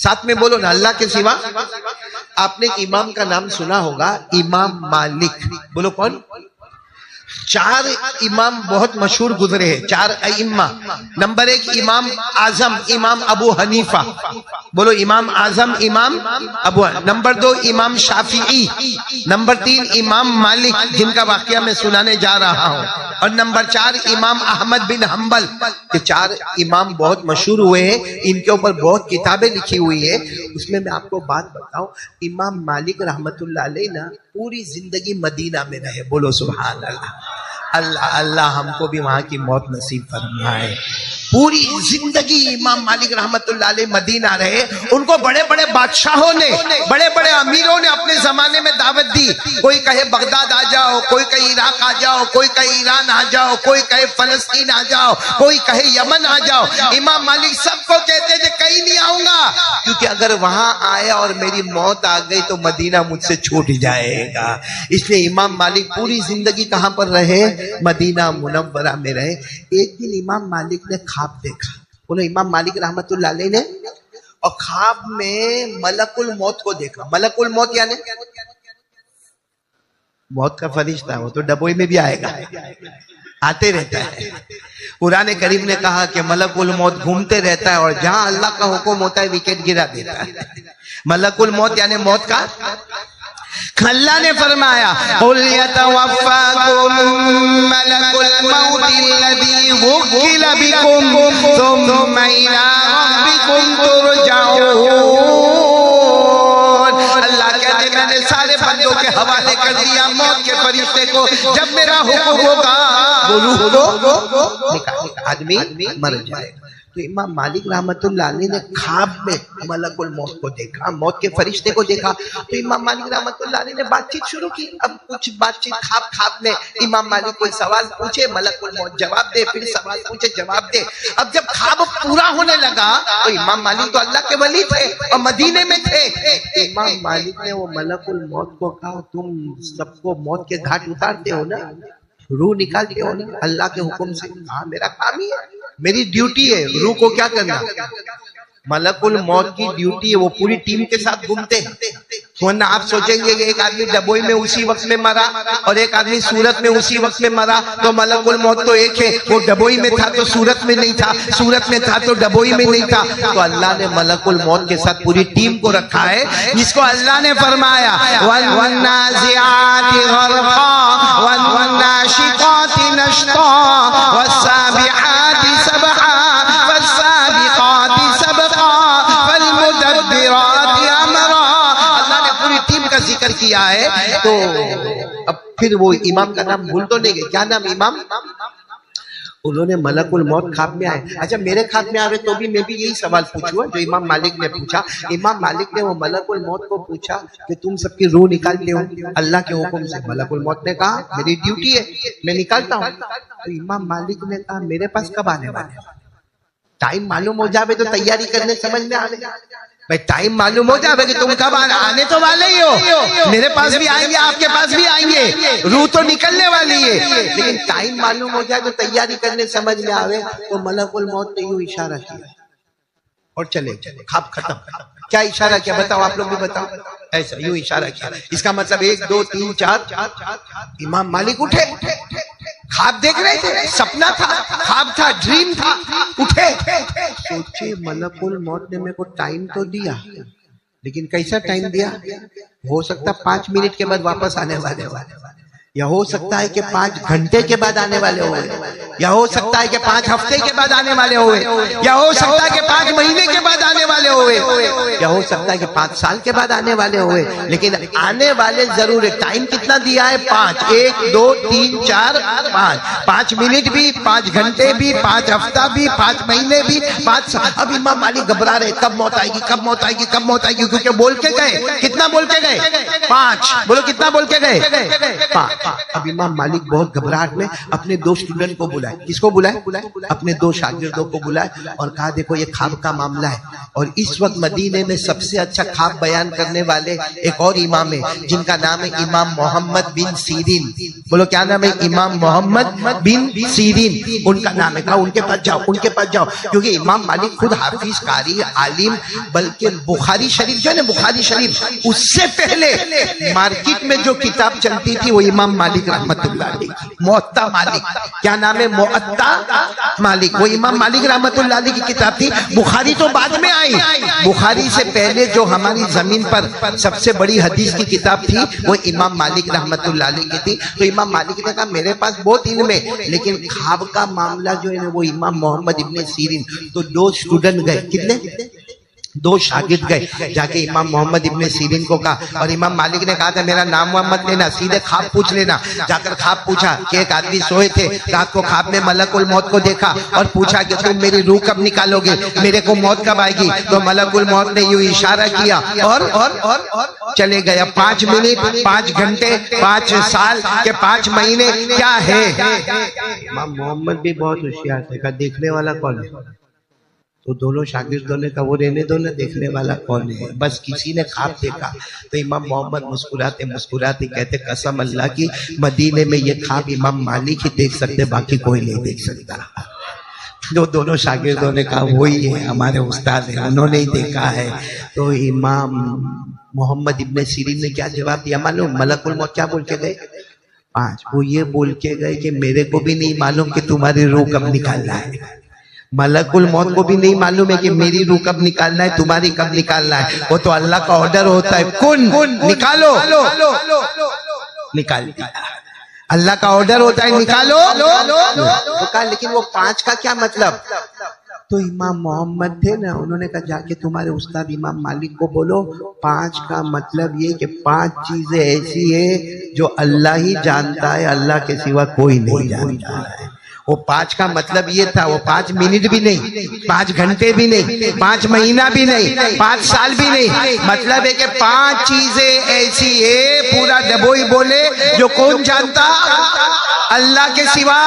साथ में बोलो ना, अल्लाह के सिवा। आपने एक इमाम का नाम सुना होगा, इमाम मालिक। बोलो कौन? 4 इमाम बहुत मशहूर गुजरे हैं, 4 अइम्मा। नंबर 1 इमाम आजम इमाम अबू हनीफा। बोलो इमाम आजम इमाम अबू। नंबर 2 इमाम शाफिई। नंबर 3 इमाम मालिक, जिनका वाकया मैं सुनाने जा रहा हूं। और नंबर 4 इमाम अहमद बिन हम्बल। ये 4 इमाम बहुत मशहूर हुए हैं, इनके ऊपर बहुत किताबें लिखी हुई है। उसमें मैं आपको बात बताऊं, इमाम मालिक रहमतुल्लाह अलैह ना पूरी जिंदगी मदीना में रहे। बोलो सुभान अल्लाह। अल्लाह अल्लाह हमको भी वहां की मौत नसीब फरमाए। पूरी जिंदगी इमाम मालिक रहमतुल्लाह अलैह मदीना रहे। उनको बड़े बड़े बादशाहों ने, बड़े बड़े अमीरों ने अपने जमाने में दावत दी। कोई कहे बगदाद आ जाओ, कोई कहे इराक आ जाओ, कोई कहे ईरान आ जाओ, कोई कहे फलस्तीन आ जाओ, कोई कहे यमन आ जाओ। इमाम मालिक सबको कहते थे कहीं नहीं आऊंगा, क्योंकि अगर वहां आया और मेरी मौत आ गई तो मदीना मुझसे छूट जाएगा। इसलिए इमाम मालिक पूरी जिंदगी कहां पर रहे? मदीना मुनव्वरा में रहे। एक दिन इमाम मालिक ने ख्वाब देखा। बोलो इमाम मालिक रहमतुल्लाह अलैह ने, और ख्वाब में मलकुल मौत को देखा। मलकुल मौत यानी मौत का फरिश्ता, वो तो डबोई में भी आएगा, आते रहता है। कुरान करीम ने कहा कि मलकुल मौत घूमते रहता है और जहां अल्लाह का हुक्म होता है विकेट गिरा देता है। मलकुल मौत यानी मौत का। अल्लाह ने फरमाया कुल यतवफ़्फ़ाकुम मलकुल मौतिल्लज़ी वुक्किला बिकुम सुम्मा इला रब्बिकुम तुरजाऊन। अल्लाह कहते मैंने सारे बंदों के हवाले कर दिया मौत के फरिश्ते को। जब मेरा हुक्म होगा आदमी मर जाएगा। तो इमाम मालिक रहमतुल्लाह अलैह ने ख्वाब में मलकुल मौत को देखा, मौत के फरिश्ते को देखा। तो इमाम मालिक रहमतुल्लाह अलैह ने बातचीत शुरू की। अब कुछ बातचीत ख्वाब में इमाम मालिक कोई सवाल पूछे, मलकुल मौत जवाब दे, फिर सवाल पूछे जवाब दे। अब जब ख्वाब पूरा होने लगा तो इमाम मालिक तो अल्लाह के वली थे और मदीने में थे। इमाम मालिक ने वो मलकुल मौत को कहा तुम सबको मौत के घाट उतारते हो ना, रूह निकालते हो ना अल्लाह के हुक्म से? हाँ मेरा काम ही है, मेरी ड्यूटी है रूह को क्या करना। मलकुल मौत की ड्यूटी है, वो पूरी टीम के साथ घूमते हैं। वरना आप सोचेंगे कि एक आदमी डबोई में उसी वक्त में मरा और एक आदमी सूरत में उसी वक्त में मरा, तो मलकुल मौत तो एक है। वो डबोई में था तो सूरत में नहीं था, सूरत में था तो डबोई में नहीं था। तो अल्लाह ने मलकुल मौत के साथ पूरी टीम को रखा है, जिसको अल्लाह ने फरमाया वन्नाज़िआति ग़रक़ा वन्नाशिताति नश्ता वस्साबिहाति सबहा वस्साबिकाति सबका वल्मुदब्बिराति अमरा। अल्लाह ने पूरी टीम का जिक्र किया है। तो अब फिर वो इमाम का नाम भूल तो नहीं गए, क्या नाम इमाम? उन्होंने मलकुल मौत ख्वाब में आए। अच्छा मेरे ख्वाब में आवे तो भी मैं भी यही सवाल पूछूंगा जो इमाम मालिक ने पूछा। इमाम मालिक ने वो मलकुल मौत को पूछा कि तुम सबकी रूह निकालते हो अल्लाह के हुक्म से? मलकुल मौत ने कहा मेरी ड्यूटी है, मैं निकालता हूँ। तो इमाम मालिक ने कहा मेरे पास कब आने वाले? टाइम मालूम हो जावे तो तैयारी करने समझ में आवे। भाई टाइम मालूम हो जावे कि तुम कब आने तो वाले ही हो, मेरे पास भी आएंगे आपके पास भी आएंगे, रूह तो निकलने वाली है। लेकिन टाइम मालूम हो जाए तो तैयारी करने समझ में आवे। तो मलकुल मौत ने यूं इशारा किया और चले ख्वाब खत्म। क्या इशारा किया बताओ, आप लोग भी बताओ। ऐसा यूं इशारा किया, इसका मतलब 1 2 3 4। इमाम मालिक उठे, ख्वाब देख रहे थे, सपना था, ख्वाब था, ड्रीम था, उठे। सोचे मलकुल मौत ने मेरे को टाइम तो दिया, लेकिन कैसा टाइम दिया? हो सकता 5 मिनट के बाद वापस आने वाले, या हो सकता है कि 5 घंटे के बाद आने वाले हुए, या हो सकता है कि 5 हफ्ते के बाद आने वाले हुए, या हो सकता है कि 5 महीने के बाद आने वाले हुए, या हो सकता है कि 5 साल के बाद आने वाले हुए। लेकिन आने वाले जरूर है। टाइम कितना दिया है? 5 1 2 3 4 5 5 मिनट भी, 5 घंटे भी, 5 हफ्ता भी, 5 महीने भी, 5 साल। अब इमाम मालिक घबरा रहे कब मौत आएगी, कब मौत आएगी, कब मौत आएगी, क्योंकि बोल के गए। कितना बोल के गए? 5। बोलो कितना बोल के गए? 5। अब इमाम मालिक बहुत घबराहट में अपने 2 स्टूडेंट को बुलाए। किसको बुलाए? अपने 2 शागिर्दों को बुलाए और कहा देखो ये ख्वाब का मामला है और इस वक्त मदीने में सबसे अच्छा ख्वाब बयान करने वाले एक और इमाम है जिनका नाम है इमाम मोहम्मद बिन सीरीन। बोलो क्या नाम है? इमाम मोहम्मद बिन सीरीन उनका नाम है। कहा उनके पास जाओ, उनके पास जाओ, क्योंकि इमाम मालिक खुद हाफिज, कारी, आलिम, बल्कि बुखारी शरीफ जो है ना, बुखारी शरीफ, उससे पहले मार्केट में जो किताब चलती थी वो इमाम मालिक रहमतुल्लाह अलैह, मुअत्ता मालिक। क्या नाम है? मुअत्ता मालिक। वो इमाम मालिक रहमतुल्लाह अलैह की किताब थी। बुखारी तो बाद में आई। बुखारी से पहले जो हमारी जमीन पर सबसे बड़ी हदीस की किताब थी वो इमाम मालिक रहमतुल्लाह अलैह की थी। तो इमाम मालिक ने कहा मेरे पास बहुत इल्म है, लेकिन ख्वाब का मामला जो है ना वो इमाम मोहम्मद इब्ने सीरीन। तो 2 स्टूडेंट गए, कितने? 2 शागिर्द गए, जाके इमाम मोहम्मद इब्ने सीरीन को कहा, और इमाम मालिक ने कहा था मेरा नाम वाम मत लेना, सीधे ख्वाब पूछ लेना। जाकर ख्वाब पूछा कि एक आदमी सोए थे, रात को ख्वाब में मलकुल मौत को देखा और पूछा कि तुम मेरी रूह कब निकालोगे, मेरे को मौत कब आएगी? तो मलकुल मौत ने यूं इशारा किया और चले गए। 5 मिनट, 5 घंटे, 5 साल के 5 महीने क्या है? इमाम मोहम्मद भी बहुत होशियार थे, कहा देखने वाला कौन है? तो दोनों शागिर्दों ने कहा वो रहने दो ना, देखने वाला कौन है, बस किसी ने ख्वाब देखा। तो इमाम मोहम्मद मुस्कुराते मुस्कुराते कहते कसम अल्लाह की, मदीने में ये ख्वाब इमाम मालिक ही देख सकते, बाकी कोई नहीं देख सकता। जो दोनों शागिर्दों ने कहा वही है, हमारे उस्ताद है, उन्होंने ही देखा है। तो इमाम मोहम्मद इब्ने सीरीन ने क्या जवाब दिया मालूम? मलकुल मौत क्या बोल के गए? 5। वो ये बोल के गए कि मेरे को भी नहीं मालूम कि तुम्हारी रूह कब निकालना है। मलकुल मौत को भी नहीं मालूम है कि मेरी रूह कब निकालना है, तुम्हारी कब निकालना है। वो तो अल्लाह का ऑर्डर होता है, कुन निकालो, निकाल दिया। अल्लाह का ऑर्डर होता है निकालो। तो कहा लेकिन वो 5 का क्या मतलब? तो इमाम मोहम्मद थे ना, उन्होंने कहा जाके तुम्हारे उस्ताद इमाम मालिक को बोलो 5 का मतलब ये कि 5 चीजें ऐसी है जो अल्लाह ही जानता है, अल्लाह के सिवा कोई नहीं जानता है। वो 5 का मतलब ये था, वो 5 मिनट भी नहीं, 5 घंटे भी नहीं, 5 महीना भी नहीं, 5 साल भी नहीं। मतलब है कि 5 चीजें ऐसी है, पूरा डबोई बोले, जो कौन जानता? अल्लाह के सिवा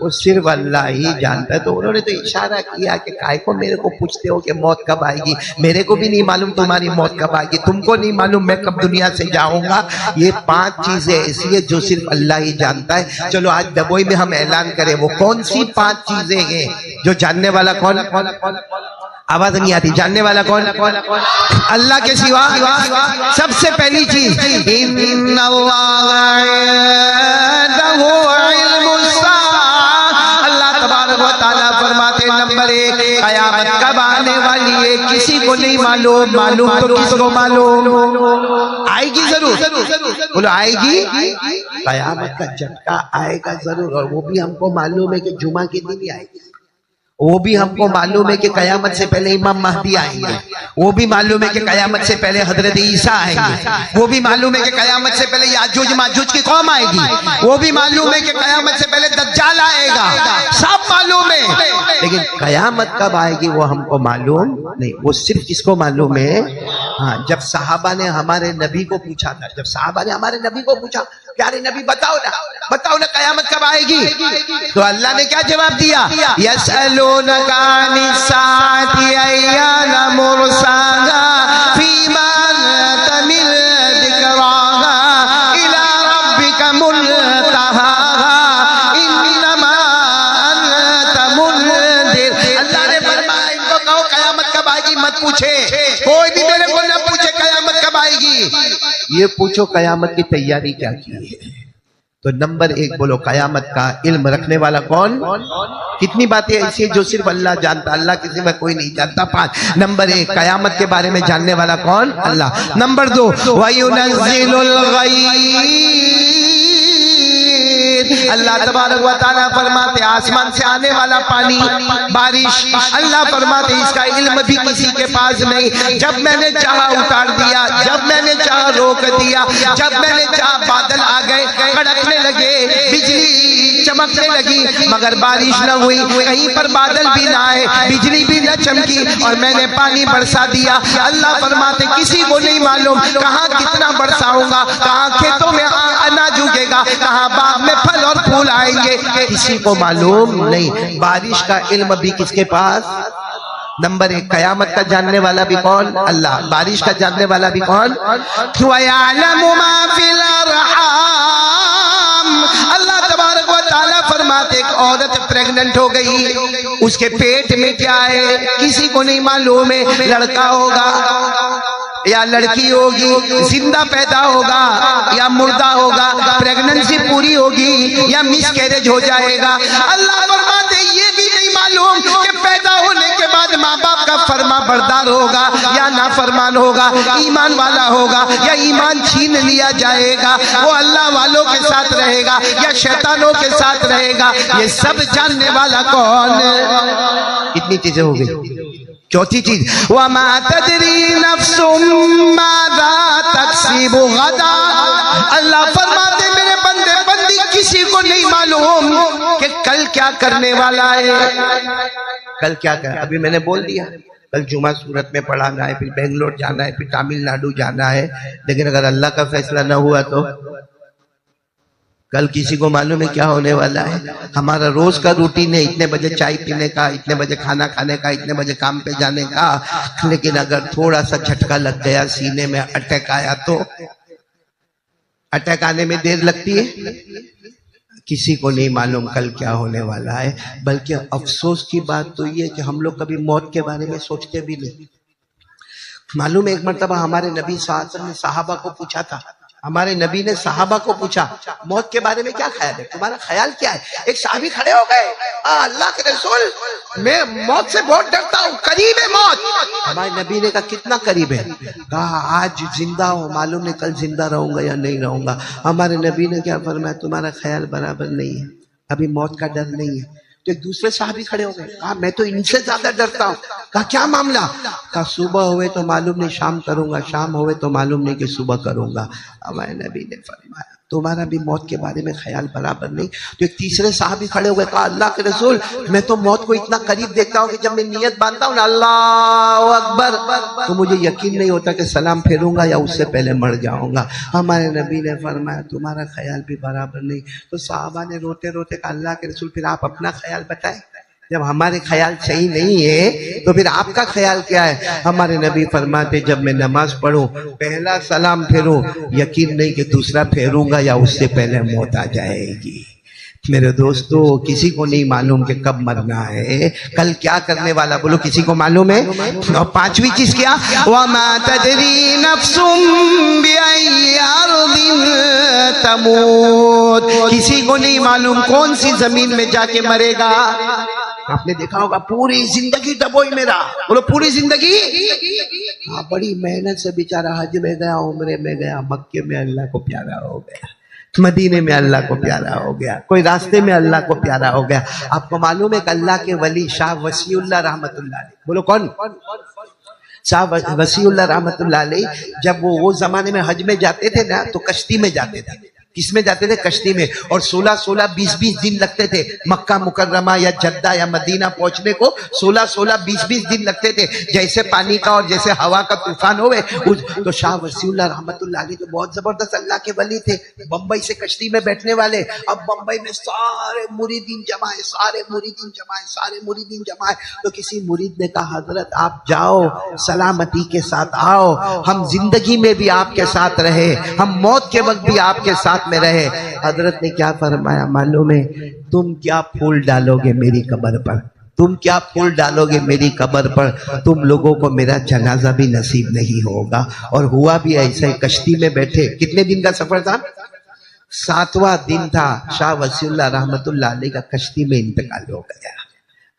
वो सिर्फ अल्लाह ही जानता है। तो उन्होंने तो इशारा किया कि काय को मेरे को पूछते हो कि मौत कब आएगी? मेरे को भी नहीं मालूम तुम्हारी मौत कब आएगी, तुमको नहीं मालूम मैं कब दुनिया से जाऊंगा। ये 5 चीजें ऐसी है जो सिर्फ अल्लाह ही जानता है। चलो आज डबोई में हम ऐलान करें वो कौन सी 5 चीजें हैं जो जानने वाला कौन? आवाज नहीं आती। जानने वाला कौन? अल्लाह के सिवा। सबसे पहली चीज फरमाते नंबर 1 कयामत कब आने वाली है किसी को नहीं मालूम। मालूम तो किसको मालूम? आएगी जरूर। बोलो आएगी। कयामत का झटका आएगा जरूर, और वो भी हमको मालूम है कि जुमा के दिन ही आएगी। वो भी हमको मालूम है कि कयामत से पहले इमाम महदी आएंगे। वो भी मालूम है कि कयामत से पहले हजरत ईसा आएंगे। वो भी मालूम है कि कयामत से पहले याजूज माजूज की कौम आएगी। वो भी मालूम है कि कयामत से पहले दज्जाल आएगा। सब मालूम है, लेकिन कयामत कब आएगी वो हमको मालूम नहीं। वो सिर्फ किसको मालूम है? हाँ, जब सहाबा ने हमारे नबी को पूछा था, जब सहाबा ने हमारे नबी को पूछा प्यारे नबी बताओ ना कयामत कब आएगी? तो अल्लाह ने क्या जवाब दिया? यसअलूनका अनिस्साअति अय्याना मुरसाहा फीमा तमिल दिक्राहा इला रब्बिका मुनतहाहा इन्नमा अंत मुनदिर। अल्लाह ने फरमाया इनको कहो कयामत कब आएगी मत पूछे, कोई भी मेरे को न पूछे कयामत कब आएगी, ये पूछो कयामत की तैयारी क्या की है। तो नंबर 1 बोलो कयामत का इल्म रखने वाला कौन? कितनी बातें ऐसी है जो सिर्फ अल्लाह जानता, अल्लाह किसी में कोई नहीं जानता। 5 नंबर 1 कयामत के बारे में जानने वाला कौन? अल्लाह। नंबर 2 वयुनज़्ज़िलुल गय्य्य्। अल्लाह तबारक व तआला फरमाते आसमान से आने वाला पानी, बारिश, अल्लाह फरमाते इसका इल्म भी किसी के पास नहीं। जब मैंने चाहा उतार दिया, जब मैंने चाहा रोक दिया, जब मैंने चाहा बादल आ गए, कड़कने लगे, बिजली चमकने लगी, मगर बारिश न हुई। कहीं पर बादल भी ना आए, बिजली भी न चमकी, और मैंने पानी बरसा दिया। अल्लाह फरमाते किसी को नहीं मालूम कहाँ कितना बरसाऊंगा, कहाँ खेतों में अनाज उगेगा, कहाँ बाग में फल और फूल आएंगे, किसी को मालूम नहीं। बारिश का इल्म भी किसके पास? नंबर 1 कयामत का जानने वाला भी कौन? अल्लाह। बारिश का जानने वाला भी कौन? वयअलमु मा फिल अरहाम। अल्लाह तबारक व तआला फरमाते एक औरत प्रेग्नेंट हो गई, उसके पेट में क्या है किसी को नहीं मालूम है, लड़का होगा या लड़की होगी, जिंदा पैदा होगा या मुर्दा होगा, प्रेगनेंसी पूरी होगी या मिसकैरेज हो जाएगा। अल्लाह फरमाते ये भी नहीं मालूम कि पैदा होने के बाद माँ बाप का फरमा बरदार होगा या नाफरमान होगा, ईमान वाला होगा या ईमान छीन लिया जाएगा, वो अल्लाह वालों के साथ रहेगा या शैतानों के साथ रहेगा। ये सब जानने वाला कौन? इतनी चीजें हो गई। चौथी चीज वमा तदरी नफ्सुम माज़ा तक्सिबु गदा। अल्लाह फरमाते मेरे बंदे बंदी किसी को नहीं मालूम कि कल क्या करने वाला है, कल क्या कर। अभी मैंने बोल दिया कल जुमा सूरत में पढ़ाना है, फिर बेंगलोर जाना है, फिर तमिलनाडु जाना है, लेकिन अगर अल्लाह का फैसला न हुआ तो कल किसी को मालूम है क्या होने वाला है। हमारा रोज का रूटीन है इतने बजे चाय पीने का, इतने बजे खाना खाने का, इतने बजे काम पे जाने का, लेकिन अगर थोड़ा सा झटका लग गया, सीने में अटैक आया तो अटैक आने में देर लगती है। किसी को नहीं मालूम कल क्या होने वाला है। बल्कि अफसोस की बात तो ये कि हम लोग कभी मौत के बारे में सोचते भी नहीं। मालूम है एक मर्तबा हमारे नबी सल्लल्लाहु अलैहि वसल्लम ने सहाबा को पूछा था, हमारे नबी ने सहाबा को पूछा मौत के बारे में क्या ख्याल है, तुम्हारा ख्याल क्या है। एक साहबी खड़े हो गए, अल्लाह के रसूल मैं मौत से बहुत डरता हूँ, करीब है मौत। हमारे नबी ने कहा कितना करीब है? कहा आज जिंदा हो, मालूम नहीं कल जिंदा रहूंगा या नहीं रहूंगा। हमारे नबी ने क्या फरमाया, तुम्हारा ख्याल बराबर नहीं है, अभी मौत का डर नहीं है। तो एक दूसरे साहबी खड़े हो गए, कहा मैं तो इनसे ज्यादा डरता हूँ। कहा क्या मामला? कहा सुबह हुए तो मालूम नहीं शाम करूंगा, शाम हुए तो मालूम नहीं कि सुबह करूंगा। हमारे नबी ने फरमाया तुम्हारा भी मौत के बारे में ख्याल बराबर नहीं। तो एक तीसरे साहबी खड़े हो गए, कहा अल्लाह के रसूल मैं तो मौत को इतना करीब देखता हूँ कि जब मैं नियत बांधता हूँ ना अल्लाह अकबर, तो मुझे यकीन नहीं होता कि सलाम फेरूंगा या उससे पहले मर जाऊंगा। हमारे नबी ने फरमाया तुम्हारा ख्याल भी बराबर नहीं। तो साहबा ने रोते रोते कहा अल्लाह के रसूल फिर आप अपना ख्याल बताएं, जब हमारे ख्याल सही नहीं है तो फिर आपका ख्याल क्या है। हमारे नबी फरमाते जब मैं नमाज पढ़ूं पहला सलाम फेरूं, यकीन नहीं कि दूसरा फेरूंगा या उससे पहले मौत आ जाएगी। मेरे दोस्तों किसी को नहीं मालूम कि कब मरना है, कल क्या करने वाला, बोलो किसी को मालूम है। और पांचवी चीज क्या, वमा तदरी नफ्सुम बिअय्यि अर्दिन तमूत। किसी को नहीं मालूम कौन सी जमीन में जाके मरेगा। आपने देखा होगा पूरी जिंदगी डबोई मेरा, बोलो पूरी जिंदगी। हाँ बड़ी मेहनत से बेचारा हज में गया, उम्रे में गया, मक्के में अल्लाह को प्यारा हो गया, मदीने में अल्लाह को प्यारा हो गया, कोई रास्ते में अल्लाह को प्यारा हो गया। आपको मालूम है कि अल्लाह के वली शाह वसीउल्लाह रहमतुल्लाह अलैह, बोलो कौन? शाह वसीउल्लाह रहमतुल्लाह अलैह जब वो जमाने में हज में जाते थे ना तो कश्ती में जाते थे। किसमें जाते थे? कश्ती में। और 16-16, 20-20 दिन लगते थे मक्का मुकर्रमा या जद्दा या मदीना पहुंचने को। 16-16, 20-20 दिन लगते थे। जैसे पानी का और जैसे हवा का तूफान होवे। तो शाह वसीउल्लाह रहमतुल्लाह अलैह तो बहुत जबरदस्त अल्लाह के वली थे, बम्बई से कश्ती में बैठने वाले। अब बम्बई में सारे मुरीदीन जमाए, सारे मुरीदीन जमाए, सारे मुरीदीन जमाए। तो किसी मुरीद ने कहा हजरत आप जाओ, सलामती के साथ आओ, हम जिंदगी में भी आपके साथ रहे, हम मौत के वक्त भी आपके साथ में रहे। हजरत ने क्या फरमाया मालूम है? तुम क्या फूल डालोगे मेरी कब्र पर, तुम क्या फूल डालोगे मेरी कब्र पर, तुम लोगों को मेरा जनाजा भी नसीब नहीं होगा। और हुआ भी ऐसे, कश्ती में बैठे। कितने दिन का सफर था? 7वां दिन था। शाह वसीउल्लाह रहमतुल्लाह अलैह का कश्ती में इंतकाल हो गया।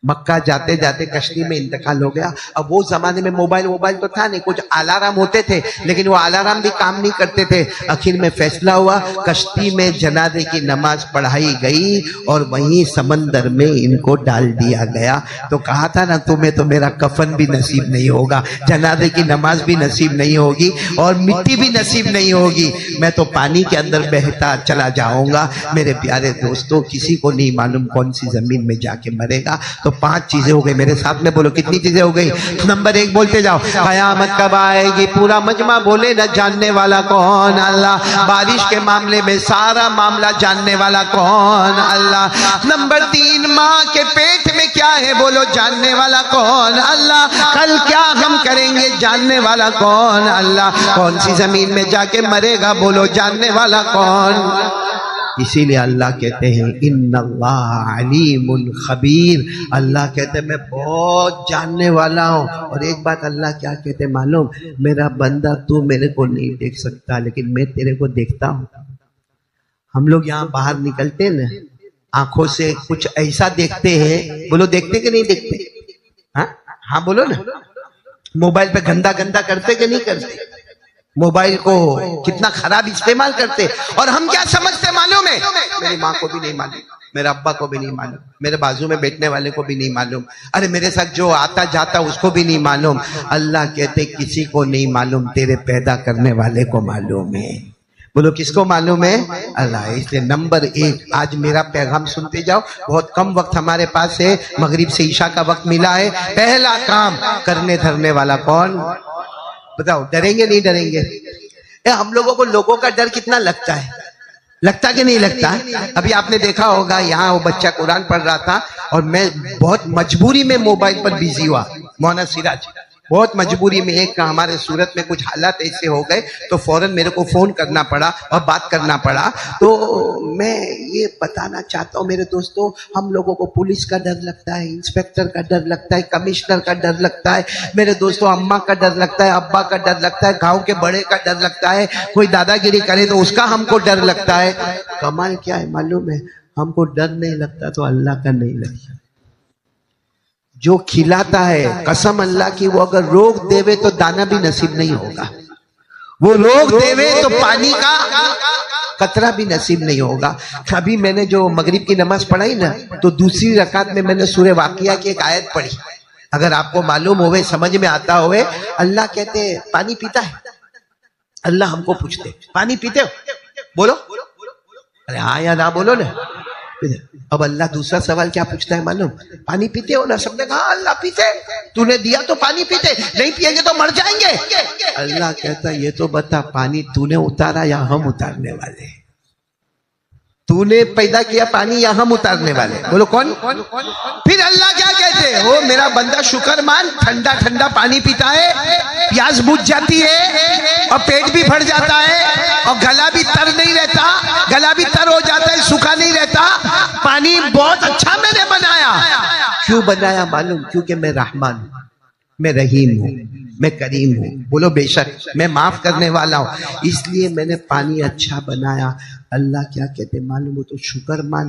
मक्का जाते जाते कश्ती में इंतकाल हो गया। अब वो जमाने में मोबाइल तो था नहीं, कुछ अलार्म होते थे लेकिन वो अलार्म भी काम नहीं करते थे। आखिर में फैसला हुआ, कश्ती में जनाजे की नमाज पढ़ाई गई और वहीं समंदर में इनको डाल दिया गया। तो कहा था ना तुम्हें तो मेरा कफन भी नसीब नहीं होगा, जनाजे की नमाज भी नसीब नहीं होगी और मिट्टी भी नसीब नहीं होगी, मैं तो पानी के अंदर बहता चला जाऊंगा। मेरे प्यारे दोस्तों किसी को नहीं मालूम कौन सी जमीन में जाके मरेगा। तो 5 चीजें हो गई। मेरे साथ में बोलो कितनी चीजें हो गई? नंबर 1 बोलते जाओ, कयामत कब आएगी? पूरा मजमा बोले न जानने वाला कौन? अल्लाह। बारिश के मामले में सारा मामला जानने वाला कौन? अल्लाह। नंबर 3, माँ के पेट में क्या है? बोलो जानने वाला कौन? अल्लाह। कल क्या हम करेंगे? जानने वाला कौन? अल्लाह। कौन सी जमीन में जाके मरेगा? बोलो जानने वाला कौन? इसीलिए अल्लाह कहते हैं इन्नल्लाह अलीमुन खबीर। अल्लाह कहते हैं मैं बहुत जानने वाला हूँ। और एक बात अल्लाह क्या कहते हैं मालूम? मेरा बंदा तू मेरे को नहीं देख सकता, लेकिन मैं तेरे को देखता हूँ। हम लोग यहाँ बाहर निकलते हैं ना, आंखों से कुछ ऐसा देखते हैं, बोलो देखते कि नहीं देखते? हाँ बोलो ना। मोबाइल पे गंदा गंदा करते कि नहीं करते? मोबाइल को कितना खराब इस्तेमाल करते। और हम क्या समझते मालूम है? मेरी माँ को भी नहीं मालूम, मेरे अब्बा को भी नहीं मालूम, मेरे बाजू में बैठने वाले को भी नहीं मालूम, अरे मेरे साथ जो आता जाता उसको भी नहीं मालूम। अल्लाह कहते किसी को नहीं मालूम, तेरे पैदा करने वाले को मालूम है। बोलो किसको मालूम है? अल्लाह। इसलिए नंबर 1 आज मेरा पैगाम सुनते जाओ। बहुत कम वक्त हमारे पास है, मगरिब से ईशा का वक्त मिला है। पहला काम करने धरने वाला कौन? बताओ, डरेंगे नहीं डरेंगे? हम लोगों को लोगों का डर कितना लगता है, लगता कि नहीं लगता? अभी आपने देखा होगा यहाँ वो बच्चा कुरान पढ़ रहा था और मैं बहुत मजबूरी में मोबाइल पर बिजी हुआ। मौना सिराज बहुत मजबूरी में, एक हमारे सूरत में कुछ हालात ऐसे हो गए तो फौरन मेरे को फोन करना पड़ा और बात करना पड़ा। तो मैं ये बताना चाहता हूँ मेरे दोस्तों, हम लोगों को पुलिस का डर लगता है, इंस्पेक्टर का डर लगता है, कमिश्नर का डर लगता है, मेरे दोस्तों अम्मा का डर लगता है, अब्बा का डर लगता है, गांव के बड़े का डर लगता है, कोई दादागिरी करे तो उसका हमको डर लगता है। कमाल क्या है मालूम है? हमको डर नहीं लगता तो अल्लाह का नहीं लगता। जो खिलाता है कसम अल्लाह की, वो अगर रोक देवे तो दाना भी नसीब नहीं होगा, वो रोक देवे तो पानी का कतरा भी नसीब नहीं होगा। अभी मैंने जो मगरिब की नमाज पढ़ाई ना, तो दूसरी रकात में मैंने सूरह वाकिया की एक आयत पढ़ी। अगर आपको मालूम होवे, समझ में आता होवे, अल्लाह कहते पानी पीता है? अल्लाह हमको पूछते पानी पीते हो? बोलो अरे हाँ या ना बोलो ना। अब अल्लाह दूसरा सवाल क्या पूछता है मालूम? पानी पीते हो ना? सबने कहा अल्लाह पीते, तूने दिया तो पानी पीते, नहीं पिएंगे तो मर जाएंगे। अल्लाह कहता ये तो बता, पानी तूने उतारा या हम उतारने वाले? तूने पैदा किया पानी या हम उतारने वाले? बोलो कौन? फिर अल्लाह क्या कहते हो? मेरा बंदा शुक्र मान, ठंडा ठंडा पानी पीता है, प्यास बुझ जाती है और पेट भी भर जाता है और गला भी तर नहीं रहता, गला भी तर हो जाता है, सूखा नहीं रहता। पानी बहुत अच्छा मैंने बनाया। क्यों बनाया मालूम? क्योंकि मैं रहमान हूं, मैं रहीम हूं, मैं करीम हूं। बोलो बेशक मैं माफ करने वाला हूं, इसलिए मैंने पानी अच्छा बनाया। अल्लाह क्या कहते मालूम हो? तो शुक्र मान,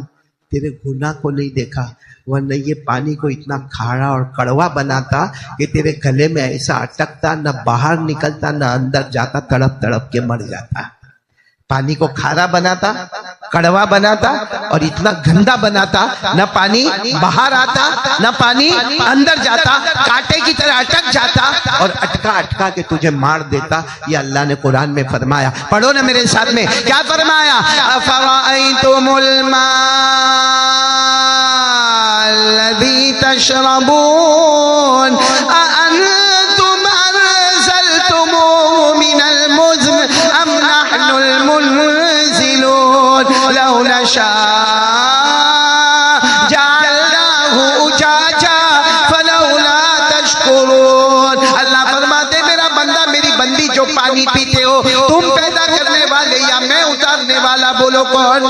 तेरे गुनाह को नहीं देखा, वरना ये पानी को इतना खारा और कड़वा बनाता कि तेरे गले में ऐसा अटकता, न बाहर निकलता न अंदर जाता, तड़प तड़प के मर जाता। पानी को खारा बनाता, कड़वा बनाता और इतना गंदा बनाता, न पानी बाहर आता न पानी अंदर जाता, कांटे की तरह अटक जाता और अटका अटका के तुझे मार देता। ये अल्लाह ने कुरान में फरमाया। पढ़ो ना मेरे साथ में, क्या फरमाया? अफराअयतुमुल मा'ल्लज़ी तशरबून अअंतुम अनज़लतुमूहु मिनल मुज़्न अम नहनुल मुनज़िलून लौ नशा जअलनाहु उजाजा फलौला तशकुरून। अल्लाह फरमाते मेरा बंदा मेरी बंदी जो पानी पीते हो, तुम पैदा करने वाले या मैं उतारने वाला? बोलो कौन?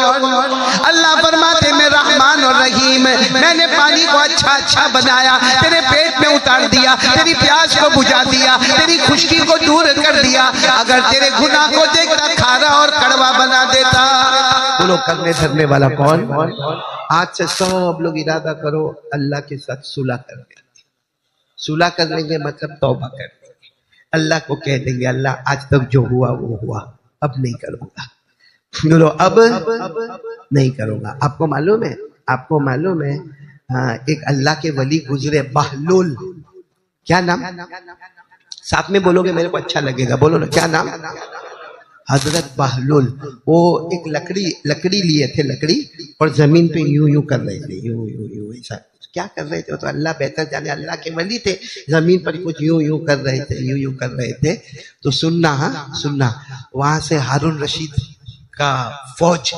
अल्लाह फरमाते मैं रहमान और रहीम, मैंने पानी को अच्छा अच्छा बनाया, तेरे पेट में उतार दिया, तेरी प्यास को बुझा दिया, तेरी खुश्की को दूर कर दिया। अगर तेरे गुनाह को देखता खारा और कड़वा बना देता। बोलो करने धरने वाला कौन? आज से सब लोग इरादा करो अल्लाह के साथ सुलह कर लेंगे। सुलह कर लेंगे मतलब तौबा कर लेंगे। अल्लाह को कह देंगे अल्लाह आज तक जो हुआ वो हुआ, अब नहीं करूंगा। बोलो अब नहीं करूंगा। आपको मालूम है, आपको मालूम है एक अल्लाह के वली गुजरे, बहलुल। क्या नाम? साथ में बोलोगे मेरे को अच्छा लगेगा। बोलो ना क्या नाम? हजरत बहलुल। वो एक लकड़ी लिए थे, लकड़ी, और जमीन पे यूं यूं कर रहे थे, यूं यूं यूं ऐसा। क्या कर रहे थे? वो तो अल्लाह बेहतर जाने, अल्लाह के वली थे, जमीन पर कुछ यूं यूं कर रहे थे, यूं यूं कर रहे थे। तो सुनना, हाँ सुनना, वहां से हारून रशीद का फौज,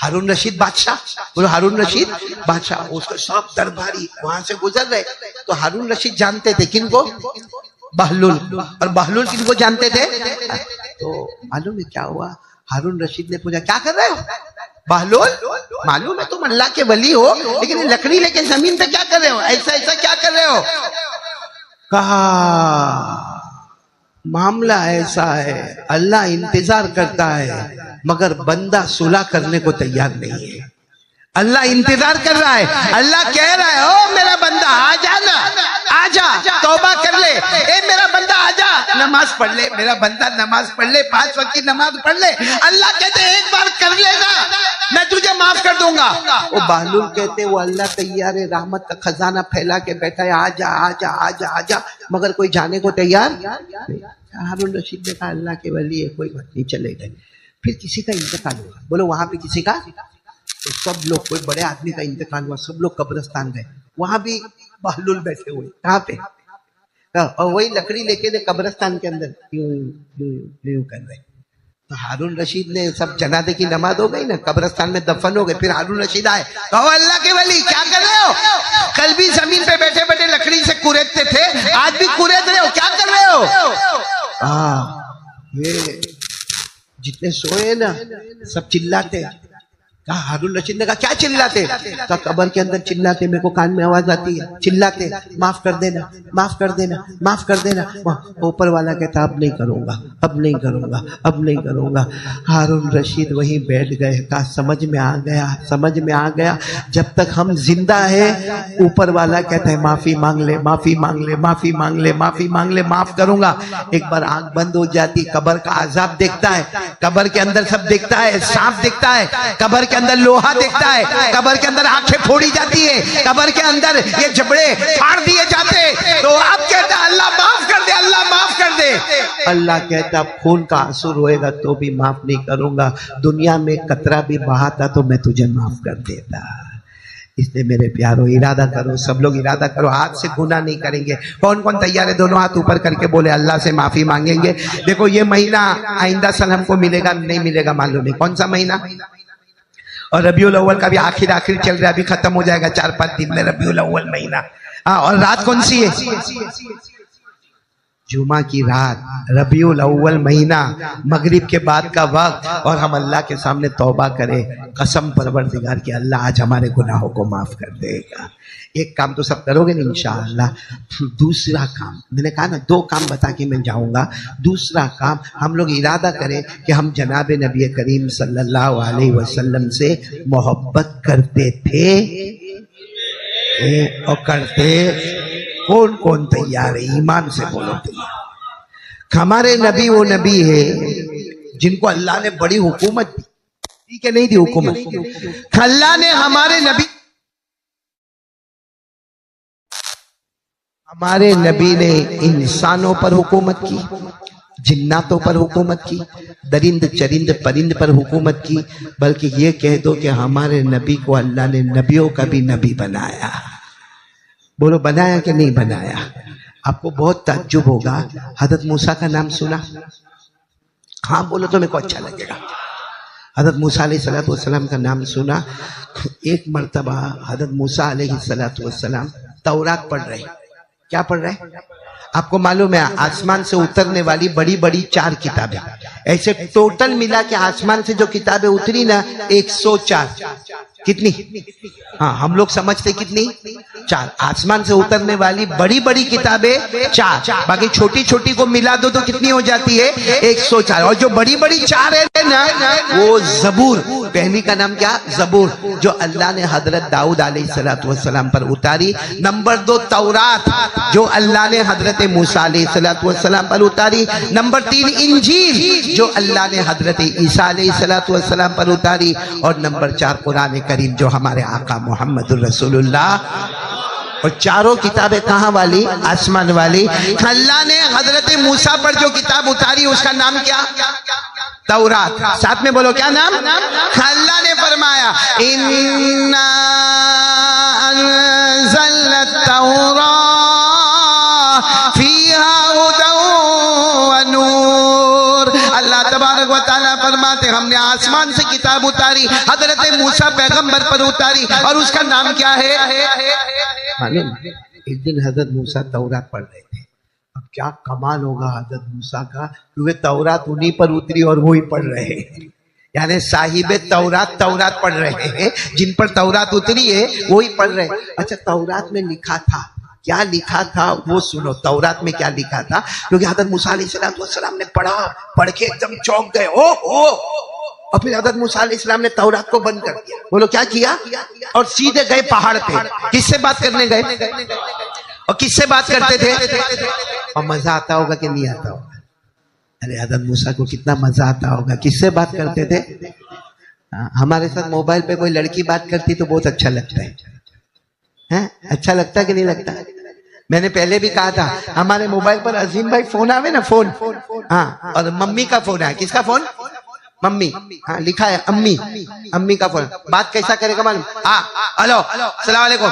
हारून रशीद बादशाह, बोलो हारून रशीद बादशाह, उसके सब दरबारी वहां से गुजर रहे। तो हारून रशीद जानते थे किनको? बहलुल। और बहलुल किनको जानते थे? तो मालूम है क्या हुआ? हारून रशीद ने पूछा क्या कर रहे हो? बहलुल, मालूम है तुम अल्लाह के वली हो, लेकिन लकड़ी लेके जमीन पे क्या कर रहे हो? ऐसा ऐसा क्या कर रहे हो? कहा मामला ऐसा है, अल्लाह इंतजार करता है मगर बंदा सुलह करने को तैयार नहीं है। अल्लाह इंतजार कर रहा है, अल्लाह कह रहा है ओ मेरा बंदा आ जा ना, आजा तौबा कर ले, ए मेरा बंदा आजा नमाज पढ़ ले, मेरा बंदा नमाज पढ़ ले, 5 वक्त की नमाज पढ़ ले। अल्लाह कहते एक बार कर लेना मैं तुझे माफ कर दूंगा। वो बहलुल कहते वो अल्लाह तैयार है, रहमत का खजाना फैला के बैठा है, आजा आजा आजा आजा, मगर कोई जाने को तैयार नहीं। हारून रशीद ने कहा अल्लाह के वली है, कोई बात नहीं, चले गए। फिर किसी का इंतकाल हुआ, बोलो वहां पे किसी का, तो सब लोग, कोई बड़े आदमी का इंतकाल हुआ, सब लोग कब्रिस्तान गए, वहां भी बहलुल बैठे हुए, कहाँ पे? और वही लकड़ी लेके ने कब्रिस्तान के अंदर यूं यूं यूं कर रहे। तो हारून रशीद ने, सब जनाजे की नमाज हो गई ना, कब्रिस्तान में दफन हो गए। फिर हारून रशीद आए, कहो अल्लाह के वली क्या कर रहे हो? कल भी जमीन पे बैठे बैठे लकड़ी से कुरेदते थे, आज भी कुरेद रहे हो, क्या कर रहे हो? ये जितने सोए ना सब चिल्लाते। कहा हारून रशीद ने कहा क्या चिल्लाते? कहा कब्र के अंदर चिल्लाते, मेरे को कान में आवाज आती है, चिल्लाते माफ कर देना, माफ कर देना, माफ कर देना। ऊपर वाला कहता अब नहीं करूंगा, अब नहीं करूंगा, अब नहीं करूंगा। हारून रशीद वहीं बैठ गए। कहा समझ में आ गया, समझ में आ गया, जब तक हम जिंदा है ऊपर वाला कहता है माफी मांग ले, माफी मांग ले, माफी मांग ले, माफी मांग ले, माफ करूंगा। एक बार आंख बंद हो जाती, कब्र का अजाब देखता है, कब्र के अंदर सब दिखता है, सांप दिखता है, कब्र के अंदर लोहा दिखता है, कब्र के अंदर आंखें फोड़ी जाती है, कब्र के अंदर ये जबड़े फाड़ दिए जाते। तो आप कहते अल्लाह माफ कर दे, अल्लाह माफ कर दे। अल्लाह कहता खून का आंसू रोएगा तो भी माफ नहीं करूंगा, दुनिया में कतरा भी बहाता तो मैं तुझे माफ कर देता। इसलिए मेरे प्यारो इरादा करो, सब लोग इरादा करो, हाथ से गुनाह नहीं करेंगे। कौन कौन तैयार है? दोनों हाथ ऊपर करके बोले अल्लाह से माफी मांगेंगे। देखो ये महीना आइंदा साल हमको मिलेगा नहीं मिलेगा मालूम नहीं, कौन सा महीना? और रबीउल अव्वल का भी आखिर चल रहा है, अभी खत्म हो जाएगा 4-5 दिन में रबीउल अव्वल महीना। और रात कौन सी है? जुमा की रात, रबीउल अव्वल महीना, मगरिब के बाद का वक्त। और हम अल्लाह के सामने तौबा करें, कसम परवरदिगार की अल्लाह आज हमारे गुनाहों को माफ कर देगा। एक काम तो सब करोगे ना इंशाअल्लाह। दूसरा काम, मैंने कहा ना 2 काम बता के मैं जाऊंगा। दूसरा काम, हम लोग इरादा करें कि हम जनाब नबी करीम सल्लल्लाहु अलैहि वसल्लम से मोहब्बत करते थे और करते। कौन कौन तैयार है? ईमान से बोलो तैयार। हमारे नबी वो नबी है जिनको अल्लाह ने बड़ी हुकूमत दी, ठीक है नहीं दी हुकूमत? अल्लाह ने हमारे नबी ने इंसानों पर हुकूमत की, जिन्नातों पर हुकूमत की, दरिंद चरिंद परिंद पर हुकूमत की, बल्कि ये कह दो कि हमारे नबी को अल्लाह ने नबियों का भी नबी बनाया। बोलो बनाया कि नहीं बनाया? आपको बहुत ताज्जुब होगा, हजरत मूसा का नाम सुना? हाँ बोलो तो मेरे को अच्छा लगेगा। हजरत मूसा अलैहिस्सलातु वस्सलाम का नाम सुना? एक मर्तबा हजरत मूसा अलैहिस्सलातु वस्सलाम तौरात पढ़ रहे। क्या पढ़ रहे? आपको मालूम है आसमान से उतरने वाली बड़ी बड़ी 4 किताबें, ऐसे टोटल मिला के आसमान से जो किताबें उतरी ना 104। कितनी? हाँ हम लोग समझते कितनी? 4। आसमान से उतरने वाली बड़ी बड़ी किताबें 4, बाकी छोटी छोटी को मिला दो तो कितनी हो जाती है? 104। और जो बड़ी बड़ी 4 है ना वो जबूर, पहली का नाम क्या? जबूर, जो अल्लाह ने हजरत दाऊद अलैहिस्सलाम पर उतारी। नंबर 2 तौरात, जो अल्लाह ने हजरत मूसा अलैहिस्सलाम पर उतारी। नंबर 3 इंजील, जो अल्लाह ने हजरत ईसा अलैहिस्सलाम पर उतारी। और नंबर 4 कुरान करीम, जो हमारे आका मोहम्मदुर रसूलुल्लाह। और चारों किताबें कहाँ वाली? आसमान वाली। अल्लाह ने हजरत मूसा पर जो किताब उतारी उसका नाम क्या? तौरात। साथ में बोलो क्या नाम? अल्लाह ने फरमाया इन्ना अंज़ल फरमाते हमने आसमान से किताब उतारी, हजरत मूसा पैगंबर पर उतारी, और उसका नाम क्या है मालूम? एक दिन हजरत मूसा तौरात पढ़ रहे थे। अब क्या कमाल होगा हजरत मूसा का, क्योंकि तौरात उन्हीं पर उतरी और वो ही पढ़ रहे हैं, यानी साहिबे तौरात तौरात पढ़ रहे हैं, जिन पर तौरात उतरी है वो ही पढ़ रहे हैं। अच्छा, तौरात में लिखा था, क्या लिखा था वो सुनो। तौरात में क्या लिखा था, क्योंकि हजरत मूसा अलैहिस्सलाम ने पढ़ा, पढ़ के एकदम चौंक गए, ओ और फिर हजरत मूसा अलैहिस्सलाम ने तौरात को बंद कर दिया। बोलो क्या किया? और सीधे गए पहाड़ पे। किससे बात करने गए? और किससे बात करते थे? और मजा आता होगा कि नहीं आता होगा? अरे हजरत मूसा को कितना मजा आता होगा। किससे बात करते थे? हमारे साथ मोबाइल पे कोई लड़की बात करती तो बहुत अच्छा लगता है? अच्छा लगता कि नहीं लगता? मैंने पहले भी कहा था, हमारे मोबाइल पर अजीम भाई फोन आवे ना, फोन, हाँ, और मम्मी का फोन है। किसका फोन? मम्मी, हाँ लिखा है अम्मी, अम्मी का फोन। बात कैसा करेगा मालूम? हाँ हेलो सलाम वालेकुम,